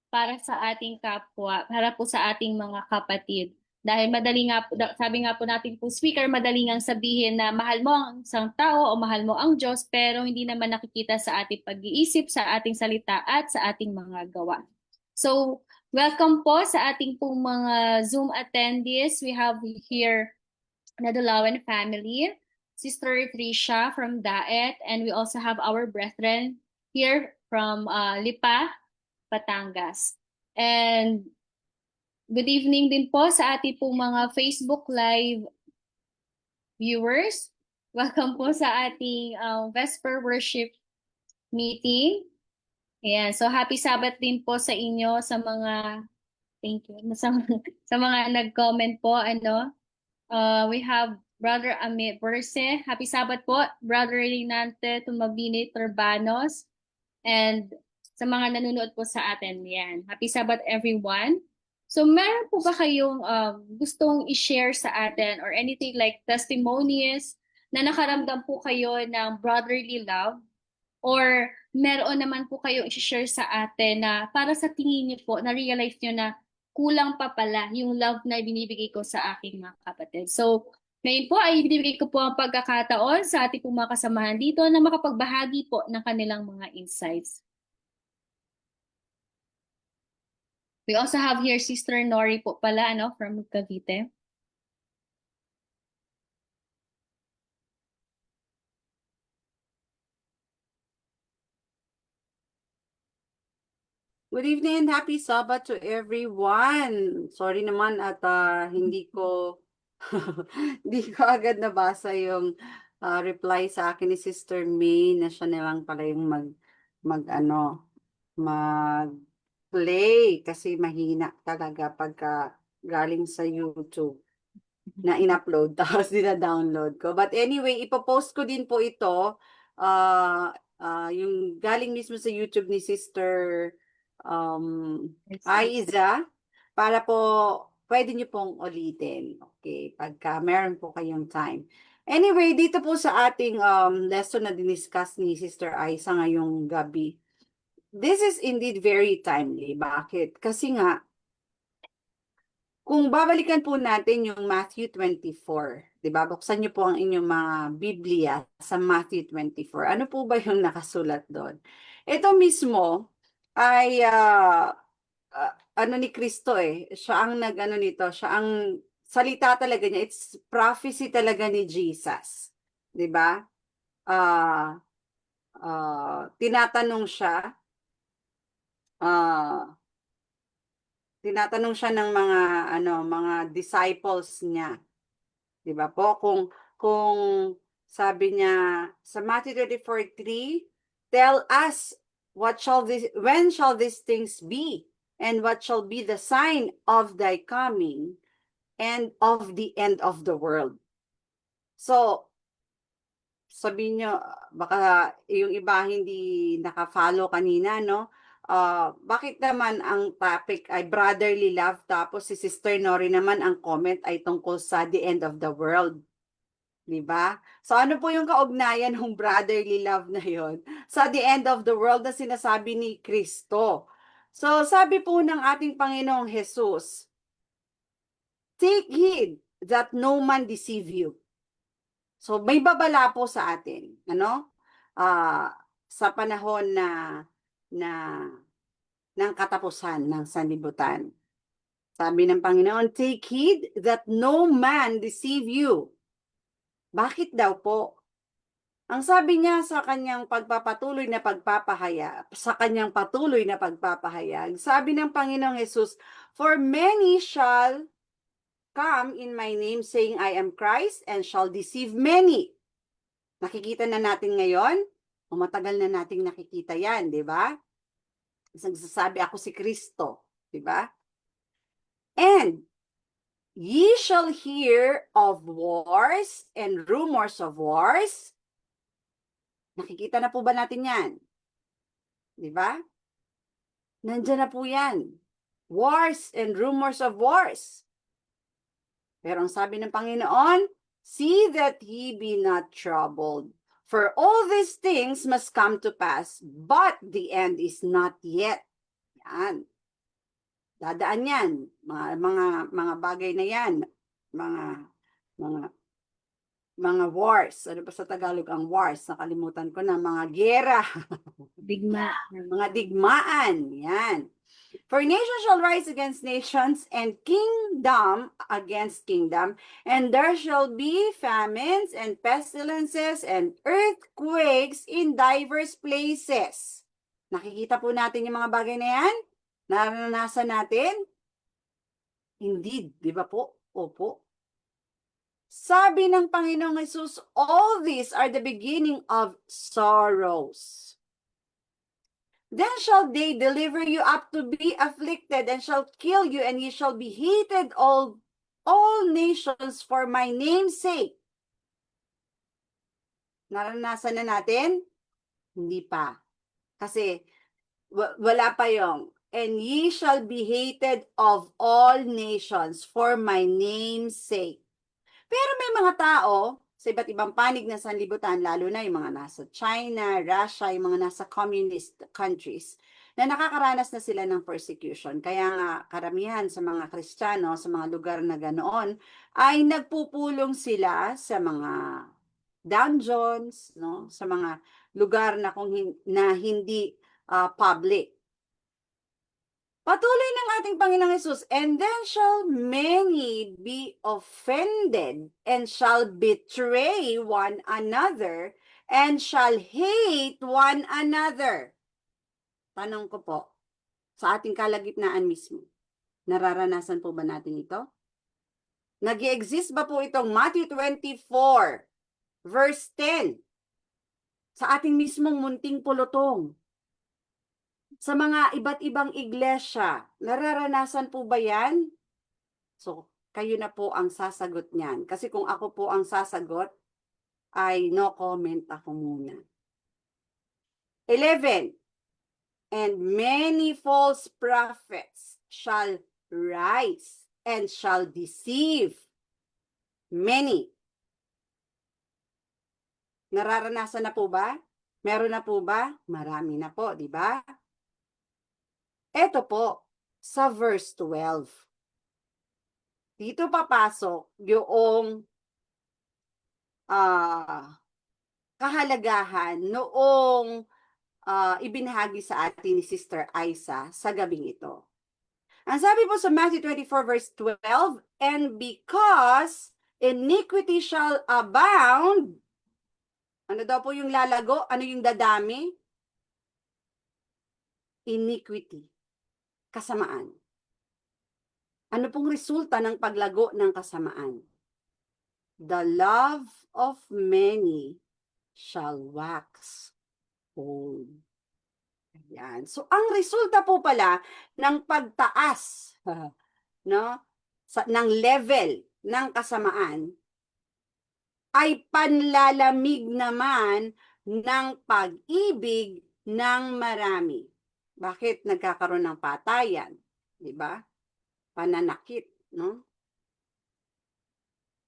para sa ating kapwa, para po sa ating mga kapatid. Dahil madali nga po, sabi nga po natin po speaker, madali nga sabihin na mahal mo ang isang tao o mahal mo ang Diyos, pero hindi naman nakikita sa ating pag-iisip, sa ating salita at sa ating mga gawa. So, welcome po sa ating pong mga Zoom attendees. We have here Nadulawan family, Sister Trisha from Daet, and we also have our brethren here from Lipa, Batangas. And good evening din po sa ating pong mga Facebook Live viewers. Welcome po sa ating Vesper Worship meeting. Ayan, so happy Sabbath din po sa inyo sa mga thank you. Sa mga nag-comment po we have Brother Amit Berse. Happy Sabbath po, Brother Renante Tumabini Turbanos, and sa mga nanonood po sa atin. Yan. Happy Sabbath everyone. So meron po ba kayong gustong i-share sa atin or anything like testimonies na nakaramdam po kayo ng brotherly love? Or meron naman po kayong i-share sa atin na para sa tingin niyo po, na-realize niyo na kulang pa pala yung love na binibigay ko sa aking mga kapatid. So, ngayon po ay binibigay ko po ang pagkakataon sa ating pong mga kasamahan dito na makapagbahagi po ng kanilang mga insights. We also have here Sister Nori po pala, from Cavite. Good evening and happy Sabbath to everyone. Sorry naman at hindi ko agad nabasa yung reply sa akin ni Sister May na siya na lang pala yung mag-play kasi mahina talaga pagka galing sa YouTube na in-upload tapos dina-download ko. But anyway, ipopost ko din po ito yung galing mismo sa YouTube ni Sister Aiza para po pwede niyo pong ulitin. Okay, pagka meron po kayong time. Anyway, dito po sa ating lesson na diniscuss ni Sister Aiza ngayong gabi. This is indeed very timely. Bakit? Kasi nga, kung babalikan po natin yung Matthew 24, Diba? Buksan niyo po ang inyong mga Biblia sa Matthew 24. Ano po ba yung nakasulat doon? Ito mismo ay ano ni Kristo eh. Siya ang nag-ano nito, siya ang salita talaga niya. It's prophecy talaga ni Jesus. 'Di ba? Ah, tinatanong siya, ah, tinatanong siya ng mga ano, mga disciples niya. 'Di ba po? Kung sabi niya sa Matthew 24:3, tell us when shall these things be? And what shall be the sign of thy coming and of the end of the world? So, sabihin nyo, baka yung iba hindi naka-follow kanina, no? Bakit naman ang topic ay brotherly love, tapos si Sister Nori naman ang comment ay tungkol sa the end of the world? Diba? So ano po yung kaugnayan ng brotherly love na yon sa the end of the world na sinasabi ni Kristo? So sabi po ng ating Panginoong Jesus, take heed that no man deceive you. So may babala po sa atin, ano? Sa panahon na ng katapusan ng sanlibutan. Sabi ng Panginoon, take heed that no man deceive you. Bakit daw po? Ang sabi niya sa kanyang patuloy na pagpapahayag, sabi ng Panginoong Jesus, for many shall come in my name saying I am Christ and shall deceive many. Nakikita na natin ngayon, o matagal na nating nakikita yan, di ba? Nagsasabi ako si Kristo, di ba? And ye shall hear of wars and rumors of wars. Nakikita na po ba natin yan? Di ba? Nandiyan na po yan. Wars and rumors of wars. Pero ang sabi ng Panginoon, see that ye be not troubled. For all these things must come to pass, but the end is not yet. Yan. Dadaan yan. Mga bagay na yan. Mga wars. Ano ba sa Tagalog ang wars? Nakalimutan ko na. Mga giyera. Digma. Mga digmaan. Yan. For nation shall rise against nations, and kingdom against kingdom, and there shall be famines and pestilences and earthquakes in diverse places. Nakikita po natin yung mga bagay na yan? Naranasan natin? Indeed, di ba po? Opo. Sabi ng Panginoong Jesus, all these are the beginning of sorrows. Then shall they deliver you up to be afflicted, and shall kill you, and ye shall be hated all nations for my name's sake. Naranasan na natin? Hindi pa. Kasi wala pa yung, and ye shall be hated of all nations for my name's sake. Pero may mga tao sa iba't ibang panig ng sanlibutan, lalo na yung mga nasa China, Russia, yung mga nasa communist countries, na nakakaranas na sila ng persecution. Kaya nga karamihan sa mga Kristiyano, sa mga lugar na ganoon, ay nagpupulong sila sa mga dungeons, no? Sa mga lugar na hindi public. Patuloy ng ating Panginoong Jesus, and then shall many be offended, and shall betray one another, and shall hate one another. Tanong ko po, sa ating kalagitnaan mismo, nararanasan po ba natin ito? Nag-i-exist ba po itong Matthew 24, verse 10, sa ating mismong munting pulutong? Sa mga iba't ibang iglesia, nararanasan po ba yan? So, kayo na po ang sasagot niyan. Kasi kung ako po ang sasagot, ay no comment ako muna. 11. And many false prophets shall rise and shall deceive many. Nararanasan na po ba? Meron na po ba? Marami na po, di ba? Ito po, sa verse 12. Dito papasok yung kahalagahan noong ibinahagi sa atin ni Sister Aisa sa gabing ito. Ang sabi po sa Matthew 24 verse 12, and because iniquity shall abound, ano daw po yung lalago? Ano yung dadami? Iniquity. Kasamaan. Ano pong resulta ng paglago ng kasamaan? The love of many shall wax old. Ayan. So, ang resulta po pala ng pagtaas no, ng level ng kasamaan ay panlalamig naman ng pag-ibig ng marami. Bakit nagkakaroon ng patayan? Di ba? Pananakit, no?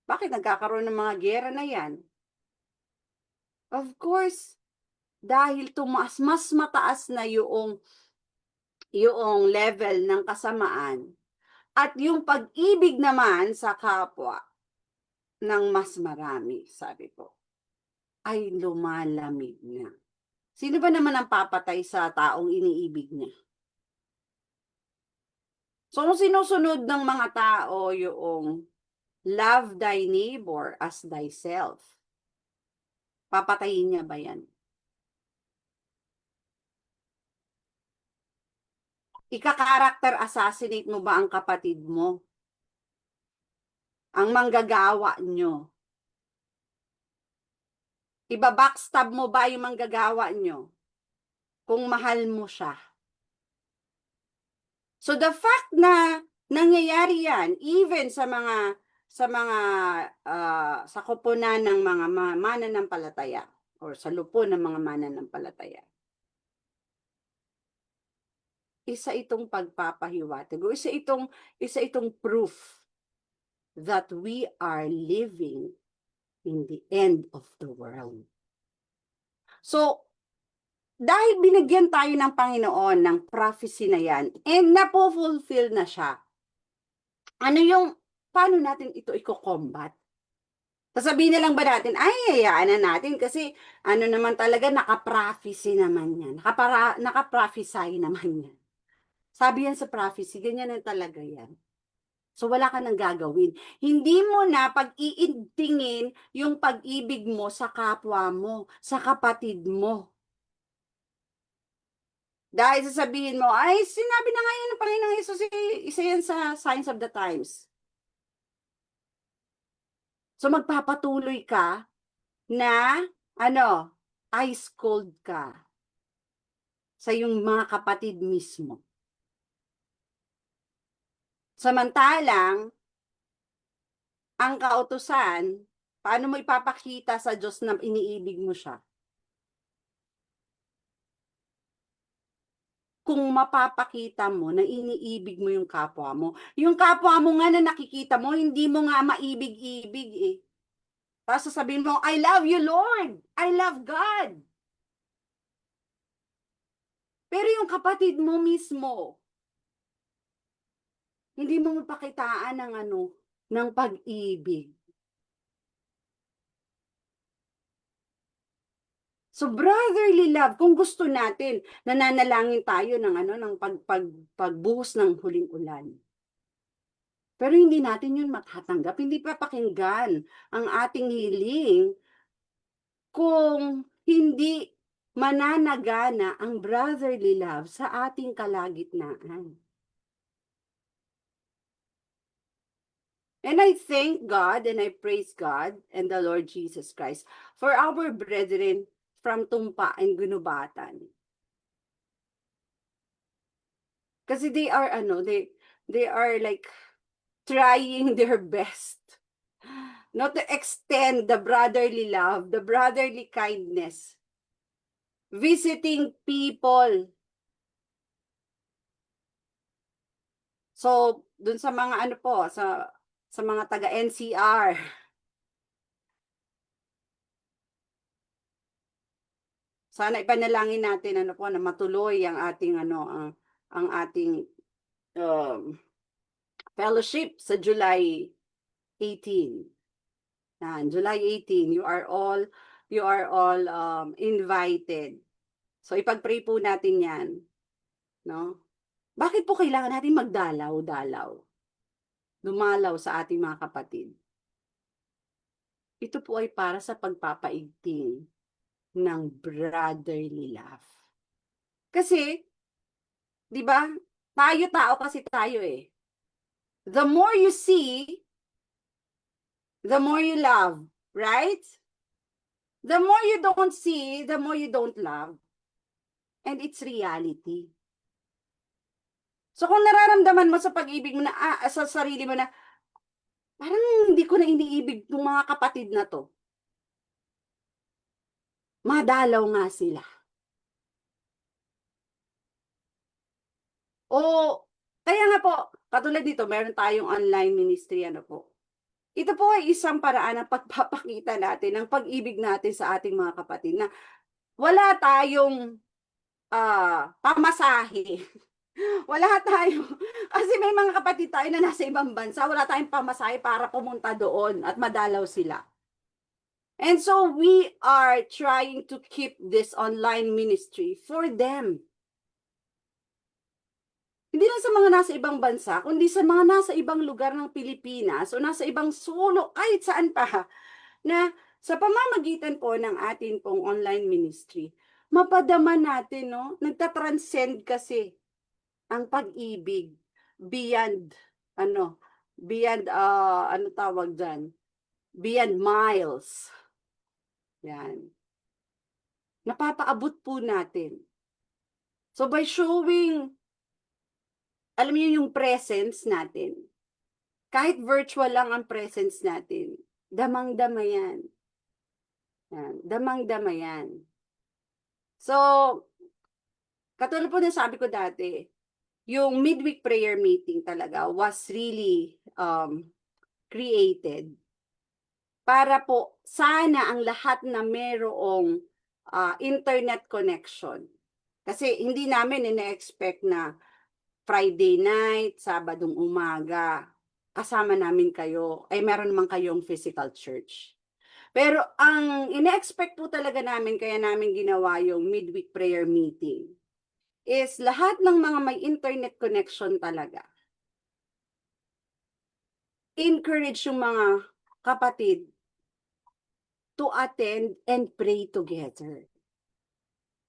Bakit nagkakaroon ng mga giyera na yan? Of course, dahil mas mataas na yung level ng kasamaan at yung pag-ibig naman sa kapwa ng mas marami, sabi po, ay lumalamig na. Sino ba naman ang papatay sa taong iniibig niya? So, kung sinusunod ng mga tao yung love thy neighbor as thyself, papatayin niya ba yan? Ika-character assassinate mo ba ang kapatid mo? Ang manggagawa nyo? Iba-backstab mo ba yung manggagawa nyo? Kung mahal mo siya. So the fact na nangyayari yan, even sa koponan ng mga mananampalataya or sa lupo ng mga mananampalataya, isa itong pagpapahiwatig o isa itong proof that we are living in the end of the world. So, dahil binigyan tayo ng Panginoon ng prophecy na yan, and napo-fulfill na siya, paano natin ito i-combat? Sasabihin na lang ba natin, ay, hayaan na natin kasi naman talaga, naka-prophecy naman yan. Naka-prophesy naman yan. Sabi yan sa prophecy, ganyan na talaga yan. So, wala ka nang gagawin. Hindi mo na pag-iintingin yung pag-ibig mo sa kapwa mo, sa kapatid mo. Dahil sasabihin mo, ay, sinabi na nga yan ng Panginoong Hesus, isa yan sa signs of the times. So, magpapatuloy ka na, ice cold ka sa iyong mga kapatid mismo. Samantalang, ang kautusan, paano mo ipapakita sa Diyos na iniibig mo siya? Kung mapapakita mo na iniibig mo yung kapwa mo. Yung kapwa mo nga na nakikita mo, hindi mo nga maibig-ibig eh. Tapos sasabihin mo, I love you, Lord. I love God. Pero yung kapatid mo mismo, hindi mo mapakitaan ng pag-ibig. So brotherly love, kung gusto natin, nananalangin tayo ng pagbuhos ng huling ulan. Pero hindi natin yun matatanggap, hindi papakinggan ang ating hiling kung hindi mananagana ang brotherly love sa ating kalagitnaan. And I thank God and I praise God and the Lord Jesus Christ for our brethren from Tumpa and Gunubatan. Kasi they are like trying their best not to extend the brotherly love, the brotherly kindness, visiting people. So, dun sa mga sa mga taga NCR, sana ipanalangin natin na matuloy ang ating ang ating fellowship sa July 18. Yan, July 18, you are all invited. So ipag-pray po natin 'yan, no? Bakit po kailangan natin magdalaw-dalaw? Dumalaw sa ating mga kapatid. Ito po ay para sa pagpapaigting ng brotherly love. Kasi, 'di ba? Tayo tao kasi tayo eh. The more you see, the more you love, right? The more you don't see, the more you don't love. And it's reality. So kung nararamdaman mo sa pag-ibig mo na, sa sarili mo na, parang hindi ko na iniibig itong mga kapatid na to. Madalaw nga sila. O, kaya nga po, katulad dito, meron tayong online ministry, ano po. Ito po ay isang paraan ng pagpapakita natin ng pag-ibig natin sa ating mga kapatid na wala tayong pamasahe. Wala tayo. Kasi may mga kapatid tayo na nasa ibang bansa, wala tayong pamasahe para pumunta doon at madalaw sila. And so we are trying to keep this online ministry for them. Hindi lang sa mga nasa ibang bansa, kundi sa mga nasa ibang lugar ng Pilipinas o nasa ibang sulok, kahit saan pa, na sa pamamagitan po ng atin pong online ministry, mapadama natin, no? Nagtatranscend kasi ang pag-ibig beyond, ano tawag dyan? Beyond miles. Yan. Napapaabot po natin. So by showing, alam niyo yung presence natin, kahit virtual lang ang presence natin, damang-dama yan. Yan. Damang-dama yan. So, katulad po na sabi ko dati, yung midweek prayer meeting talaga was really created para po sana ang lahat na merong internet connection. Kasi hindi namin ina-expect na Friday night, Sabadong umaga, kasama namin kayo, ay meron naman kayong physical church. Pero ang ina-expect po talaga namin, kaya namin ginawa yung midweek prayer meeting, is lahat ng mga may internet connection talaga. Encourage yung mga kapatid to attend and pray together.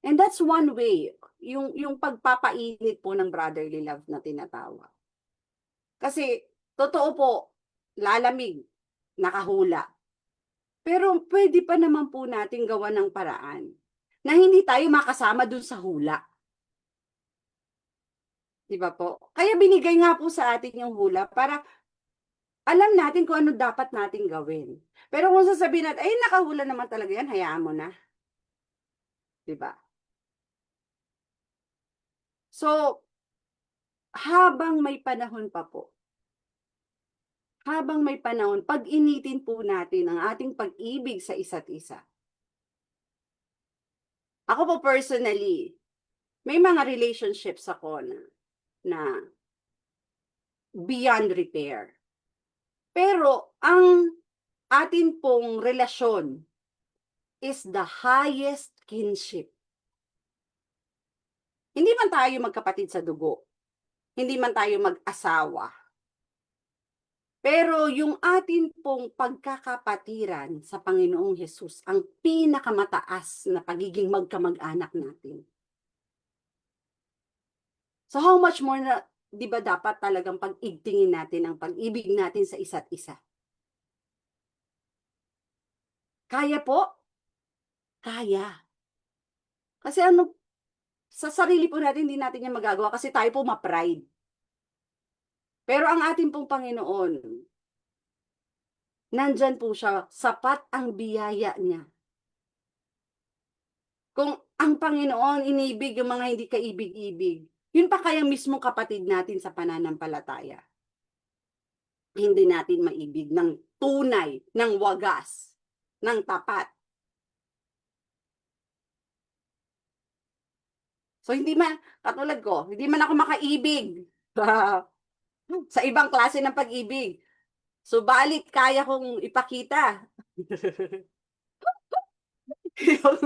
And that's one way, yung pagpapainit po ng brotherly love na tinatawag. Kasi, totoo po, lalamig, nakahula. Pero pwede pa naman po natin gawa ng paraan na hindi tayo makasama dun sa hula. Diba po? Kaya binigay nga po sa atin yung hula para alam natin kung ano dapat natin gawin. Pero kung sasabihin natin, ay nakahula naman talaga yan, hayaan mo na. Diba? So, habang may panahon pa po, pag-initin po natin ang ating pag-ibig sa isa't isa. Ako po personally, may mga relationships ako na beyond repair. Pero ang atin pong relasyon is the highest kinship. Hindi man tayo magkapatid sa dugo. Hindi man tayo mag-asawa. Pero yung atin pong pagkakapatiran sa Panginoong Hesus, ang pinakamataas na pagiging magkamag-anak natin. So how much more na, di ba dapat talagang pag-igtingin natin ang pag-ibig natin sa isa't isa? Kaya po? Kaya. Kasi sa sarili po natin, hindi natin yan magagawa kasi tayo po ma-pride. Pero ang ating pong Panginoon, nandyan po siya, sapat ang biyaya niya. Kung ang Panginoon inibig yung mga hindi kaibig-ibig, yun pa kaya mismo kapatid natin sa pananampalataya. Hindi natin maibig ng tunay, ng wagas, ng tapat. So hindi man, katulad ko, hindi man ako makaibig sa ibang klase ng pag-ibig. Subalit kaya kong ipakita Yung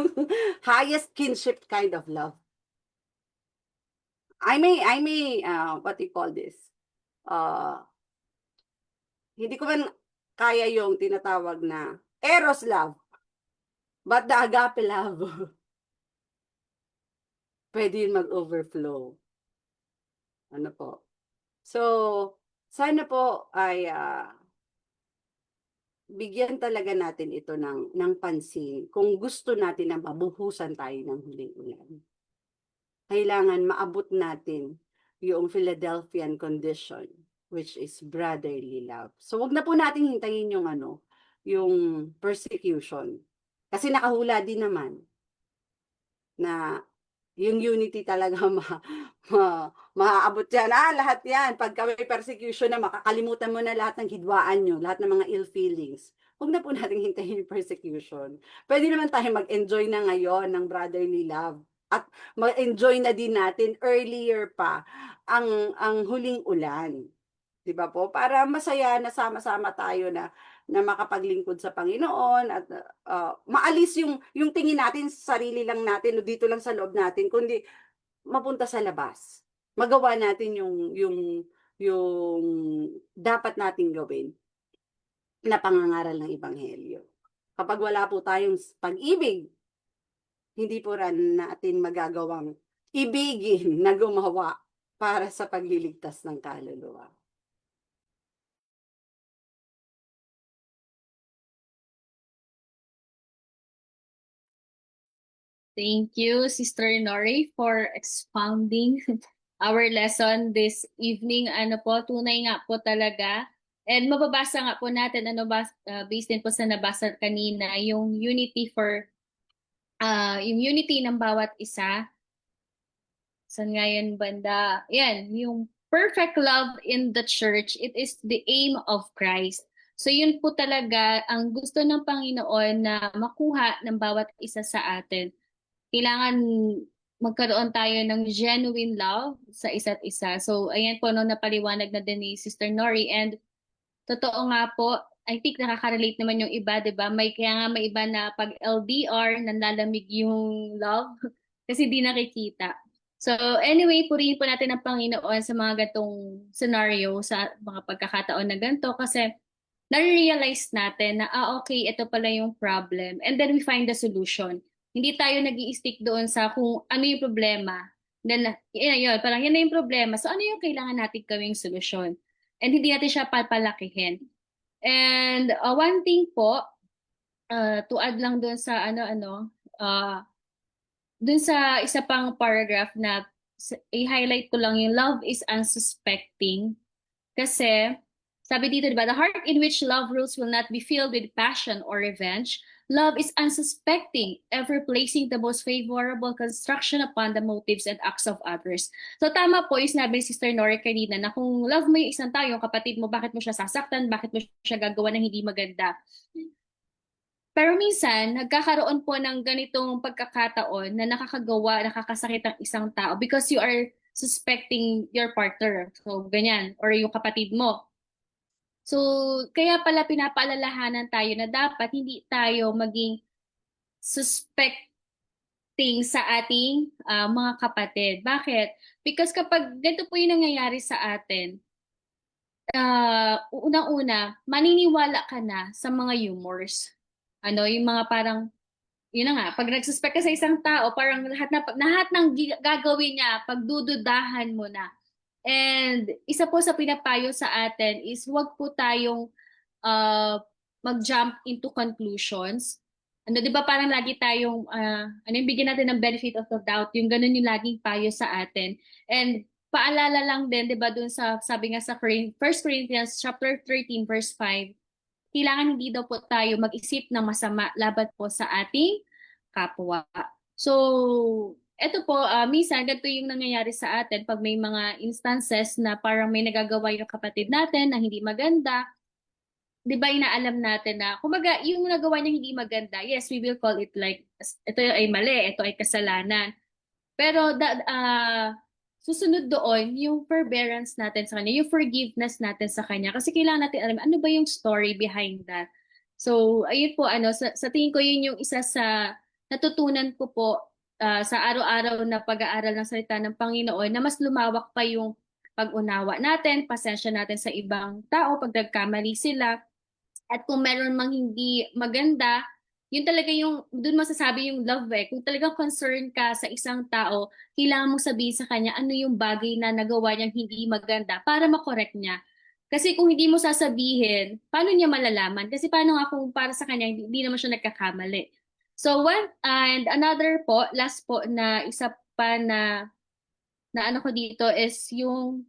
highest kinship kind of love. What do you call this? Hindi ko man kaya yung tinatawag na eros love, but the agape love, pwede yun mag-overflow. Ano po? So, sana po ay bigyan talaga natin ito ng pansin kung gusto natin na mabuhusan tayo ng huling ulan. Kailangan maabot natin yung Philadelphian condition, which is brotherly love. So, wag na po natin hintayin yung persecution. Kasi nakahula din naman na yung unity talaga maaabot yan. Lahat yan. Pagka may persecution na, makakalimutan mo na lahat ng hidwaan nyo, lahat ng mga ill feelings. Huwag na po natin hintayin yung persecution. Pwede naman tayo mag-enjoy na ngayon ng brotherly love. At mag-enjoy na din natin earlier pa ang huling ulan. 'Di ba po? Para masaya na sama-sama tayo na makapaglingkod sa Panginoon at maalis yung tingin natin sa sarili lang natin o dito lang sa loob natin, kundi mapunta sa labas. Magawa natin yung dapat nating gawin na pangangaral ng Ebanghelyo. Kapag wala po tayong pag-ibig, hindi po rin natin magagawang ibigin na gumawa para sa pagliligtas ng kaluluwa. Thank you, Sister Nori, for expounding our lesson this evening. Ano po, tunay nga po talaga. And mababasa nga po natin, based din po sa nabasa kanina, yung unity ng bawat isa. Saan nga yan banda? Yan, yung perfect love in the church, it is the aim of Christ. So yun po talaga ang gusto ng Panginoon na makuha ng bawat isa sa atin. Kailangan magkaroon tayo ng genuine love sa isa't isa. So ayan po, napaliwanag na din ni Sister Nori. And totoo nga po, I think nakaka-relate naman yung iba, di ba? Kaya nga may iba na pag LDR, nanlalamig yung love kasi di nakikita. So anyway, purihin po natin ang Panginoon sa mga gantong scenario, sa mga pagkakataon na ganito kasi nare-realize natin na, okay, ito pala yung problem. And then we find the solution. Hindi tayo nag-i-stick doon sa kung ano yung problema. Then, parang yan na yung problema. So ano yung kailangan natin gawing solusyon? And hindi natin siya papalakihin. And one thing po, to add lang doon sa doon sa isa pang paragraph na i-highlight ko lang yung love is unsuspecting. Kasi, sabi dito, diba, the heart in which love rules will not be filled with passion or revenge. Love is unsuspecting, ever placing the most favorable construction upon the motives and acts of others. So tama po yung sinabi ni Sister Nori kanina na kung love mo yung isang tao, yung kapatid mo, bakit mo siya sasaktan, bakit mo siya gagawa ng hindi maganda? Pero minsan, nagkakaroon po ng ganitong pagkakataon na nakakasakit ang isang tao because you are suspecting your partner. So, ganyan. Or yung kapatid mo. So, kaya pala pinapaalalahanan tayo na dapat hindi tayo maging suspecting sa ating mga kapatid. Bakit? Because kapag ganito po yung nangyayari sa atin, unang-una, maniniwala ka na sa mga humors. Yung mga parang, yun na nga, pag nagsuspect ka sa isang tao, parang lahat ng gagawin niya, pagdududahan mo na. And isa po sa pinapayo sa atin is huwag po tayong mag-jump into conclusions. 'Di ba parang lagi tayong yung bigyan natin ng benefit of the doubt, yung ganun yung laging payo sa atin. And paalala lang din, 'di ba, dun sa sabi nga sa 1 Corinthians chapter 13 verse 5, kailangan hindi daw po tayo mag-isip ng masama laban po sa ating kapwa. So, eto po, minsan ganito yung nangyayari sa atin pag may mga instances na parang may nagagawa yung kapatid natin na hindi maganda. Di ba inaalam natin na, kumbaga, yung nagawa niya hindi maganda, yes, we will call it like, ito ay mali, ito ay kasalanan. Pero susunod doon, yung forbearance natin sa kanya, yung forgiveness natin sa kanya. Kasi kailangan natin alam, ano ba yung story behind that? So, ayun po, sa tingin ko yun yung isa sa natutunan ko po sa araw-araw na pag-aaral ng salita ng Panginoon na mas lumawak pa yung pag-unawa natin, pasensya natin sa ibang tao pag nagkamali sila. At kung meron mang hindi maganda, yun talaga yung, dun masasabi yung love eh. Kung talagang concern ka sa isang tao, kailangan mong sabihin sa kanya ano yung bagay na nagawa niyang hindi maganda para makorek niya. Kasi kung hindi mo sasabihin, paano niya malalaman? Kasi paano nga kung para sa kanya, hindi naman siya nagkakamali. So one, and another po, last po na isa pa na ano ko dito is yung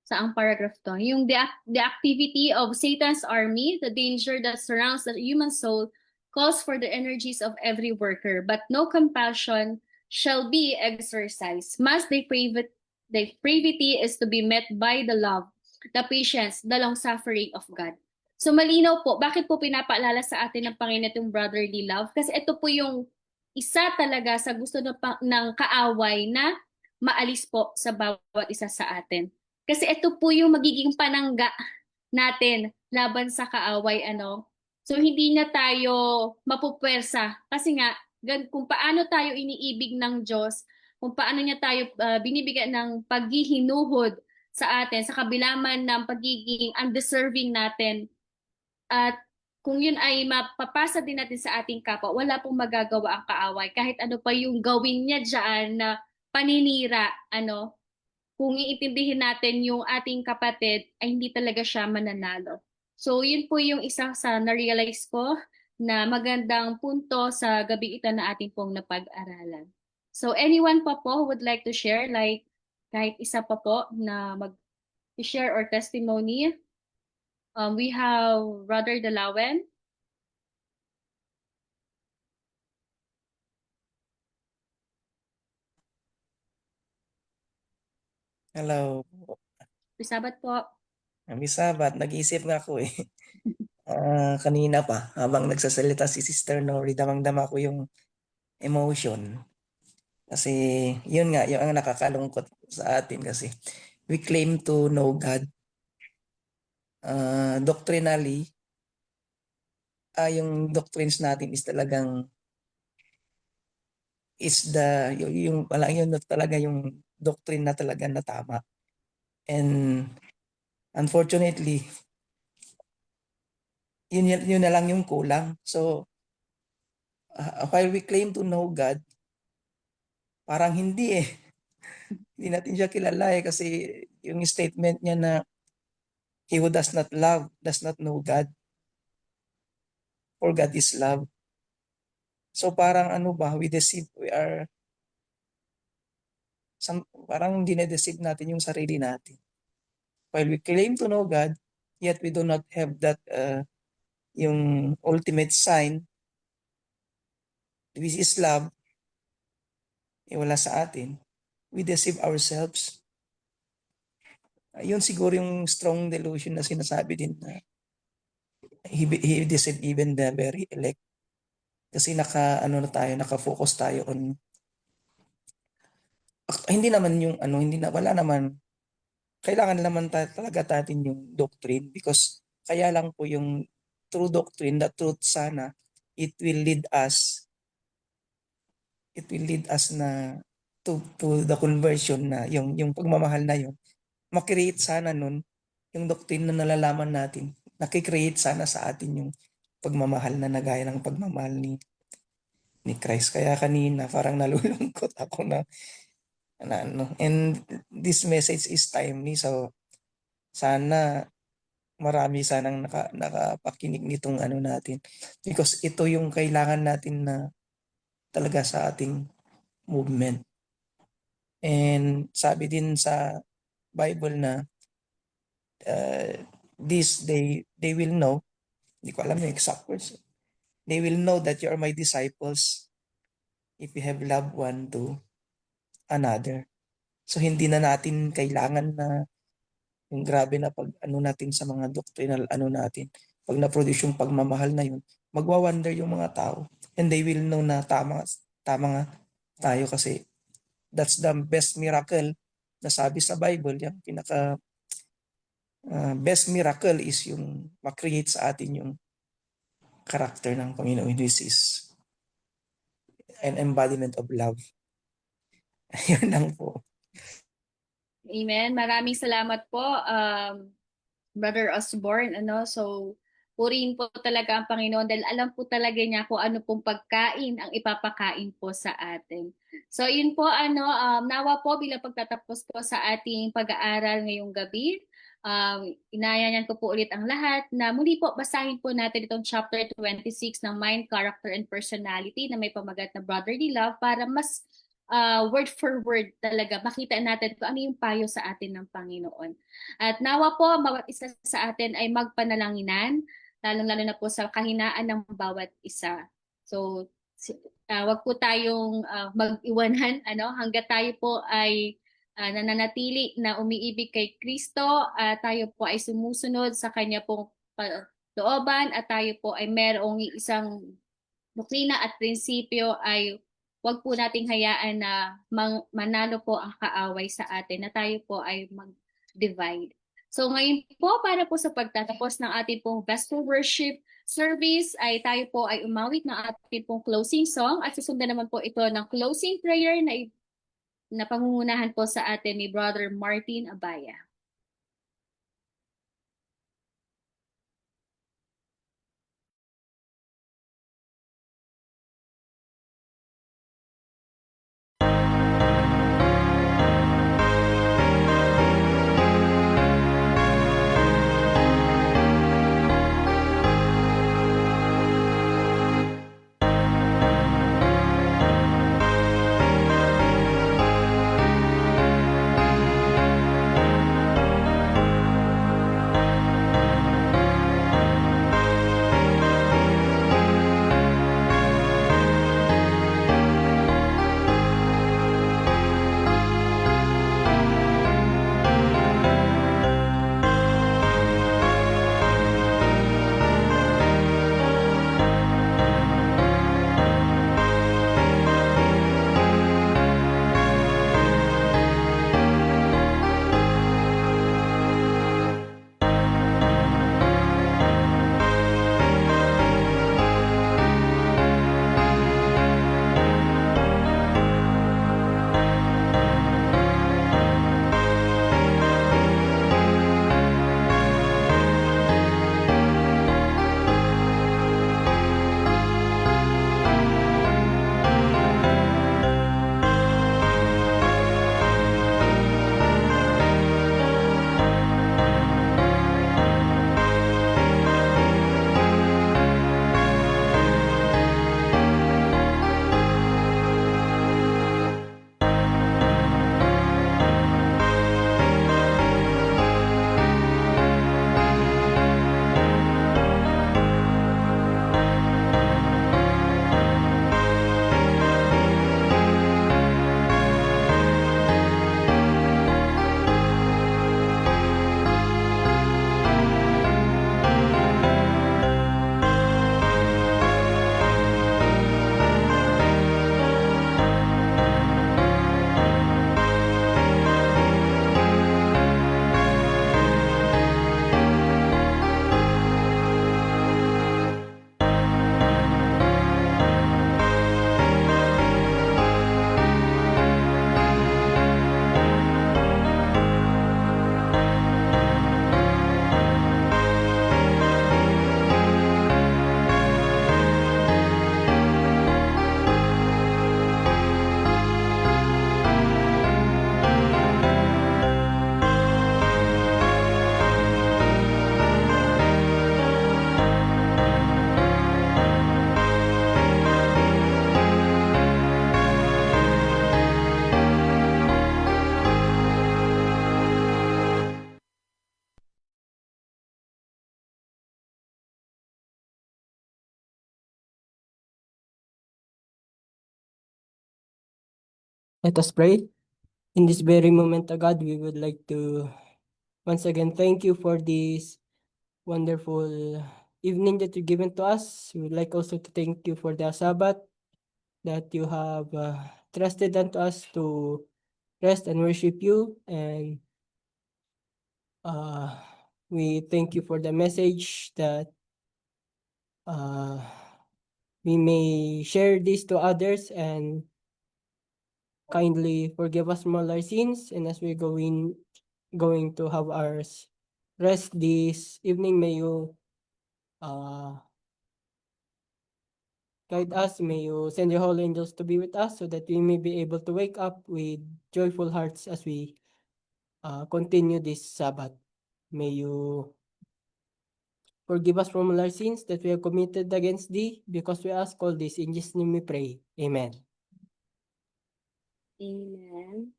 saang paragraph to? Yung the activity of Satan's army, the danger that surrounds the human soul, calls for the energies of every worker, but no compassion shall be exercised. Must the depravity is to be met by the love, the patience, the long-suffering of God. So malinaw po, bakit po pinapaalala sa atin ng Panginoon itong brotherly love? Kasi ito po yung isa talaga sa gusto ng kaaway na maalis po sa bawat isa sa atin. Kasi ito po yung magiging panangga natin laban sa kaaway So hindi na tayo mapupwersa kasi nga kung paano tayo iniibig ng Diyos, kung paano niya tayo binibigyan ng paghihinuhod sa atin sa kabila man ng pagiging undeserving natin at kung yun ay mapapasa din natin sa ating kapwa, wala pong magagawa ang kaaway kahit ano pa yung gawin niya diyan na paninira kung iintindihin natin yung ating kapatid ay hindi talaga siya mananalo. So yun po yung isa sa na-realize ko na magandang punto sa gabi ito na ating pong napag-aralan. So anyone pa po who would like to share, like kahit isa pa po na mag-share or testimony? We have Brother Dalawen. Hello. Sabat po. Happy Sabat. Nag-iisip nga ako eh. Kanina pa, habang nagsasalita si Sister Nori, damang-dama ko yung emotion. Kasi yun nga, yung ang nakakalungkot sa atin kasi we claim to know God. Doctrinally, yung doctrines natin is talagang yung talaga yung doctrine na talaga na tama. And unfortunately, yun na lang yung kulang. So, while we claim to know God, parang hindi eh. Hindi natin siya kilala eh kasi yung statement niya na he who does not love does not know God, for God is love. So parang parang dinedeceive natin yung sarili natin. While we claim to know God, yet we do not have that yung ultimate sign, which is love, wala sa atin. We deceive ourselves. Yun siguro yung strong delusion na sinasabi din na he deceived even the very elect. Kasi naka-focus tayo on hindi naman wala naman kailangan naman talaga natin yung doctrine because kaya lang po yung true doctrine, the truth sana, it will lead us na to the conversion na yung pagmamahal na yun. Makreate sana nun yung doctrine na nalalaman natin. Nakikreate sana sa atin yung pagmamahal na nagaya ng pagmamahal ni Christ. Kaya kanina parang nalulungkot ako na and this message is timely, so sana marami sanang nakapakinig nitong natin because ito yung kailangan natin na talaga sa ating movement. And sabi din sa Bible na this they will know, hindi ko alam yung exact words, they will know that you are my disciples if you have loved one to another. So hindi na natin kailangan na yung grabe na natin sa mga doctrinal natin. Pag na-produce yung pagmamahal na yun, magwa-wonder yung mga tao and they will know na tama nga tayo kasi that's the best miracle na sabi sa Bible. Yung pinaka best miracle is yung ma-create sa atin yung character ng Panginoon, which is an embodiment of love. Yun lang po. Amen. Maraming salamat po, Brother Osborne. So, purihin po talaga ang Panginoon dahil alam po talaga niya kung ano pong pagkain ang ipapakain po sa atin. So, yun po, nawa po bilang pagtatapos po sa ating pag-aaral ngayong gabi. Inayanyan ko po ulit ang lahat na muli po basahin po natin itong chapter 26 ng Mind, Character, and Personality na may pamagat na Brotherly Love para mas word for word talaga makita natin kung ano yung payo sa atin ng Panginoon. At nawa po bawat isa sa atin ay magpanalanginan, lalong-lalo na po sa kahinaan ng bawat isa. So, wag po tayong mag-iwanan hangga't tayo po ay nananatili na umiibig kay Kristo, tayo po ay sumusunod sa kanya pong looban at tayo po ay merong isang doktrina at prinsipyo ay wag po nating hayaan na manalo po ang kaaway sa atin, na tayo po ay mag-divide. So ngayon po, para po sa pagtatapos ng ating pong Vesper Worship Service, ay tayo po ay umawit ng ating pong closing song at susundan naman po ito ng closing prayer na pangungunahan po sa atin ni Brother Martin Abaya. Let us pray. In this very moment, God, we would like to once again thank you for this wonderful evening that you've given to us. We would like also to thank you for the Sabbath that you have trusted unto us to rest and worship you. And we thank you for the message that we may share this to others and kindly forgive us from all our sins. And as we're going to have our rest this evening, may you guide us. May you send your holy angels to be with us so that we may be able to wake up with joyful hearts as we continue this Sabbath. May you forgive us from all our sins that we have committed against thee, because we ask all this in Jesus' name we pray. Amen. Amen.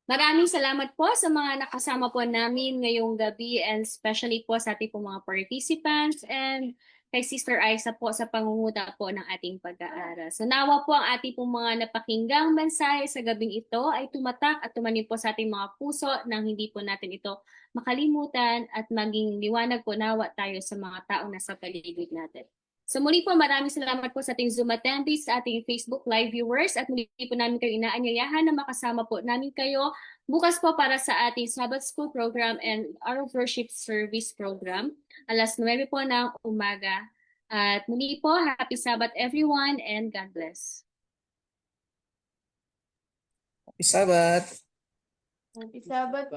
Maraming salamat po sa mga nakasama po namin ngayong gabi, and especially po sa ating po mga participants and kay Sister Aiza po sa pangunguna po ng ating pag-aaral. So nawa po ang ating po mga napakinggang mensahe sa gabing ito ay tumatak at tumanim po sa ating mga puso nang hindi po natin ito makalimutan at maging liwanag po nawa tayo sa mga taong nasa paligid natin. So muli po, maraming salamat po sa ating Zoom attendees, sa ating Facebook Live viewers, at muli po namin kayo inaanyayahan na makasama po namin kayo bukas po para sa ating Sabbath School program and our worship service program, alas 9 po ng umaga. At muli po, happy Sabbath everyone and God bless. Happy Sabbath! Happy Sabbath.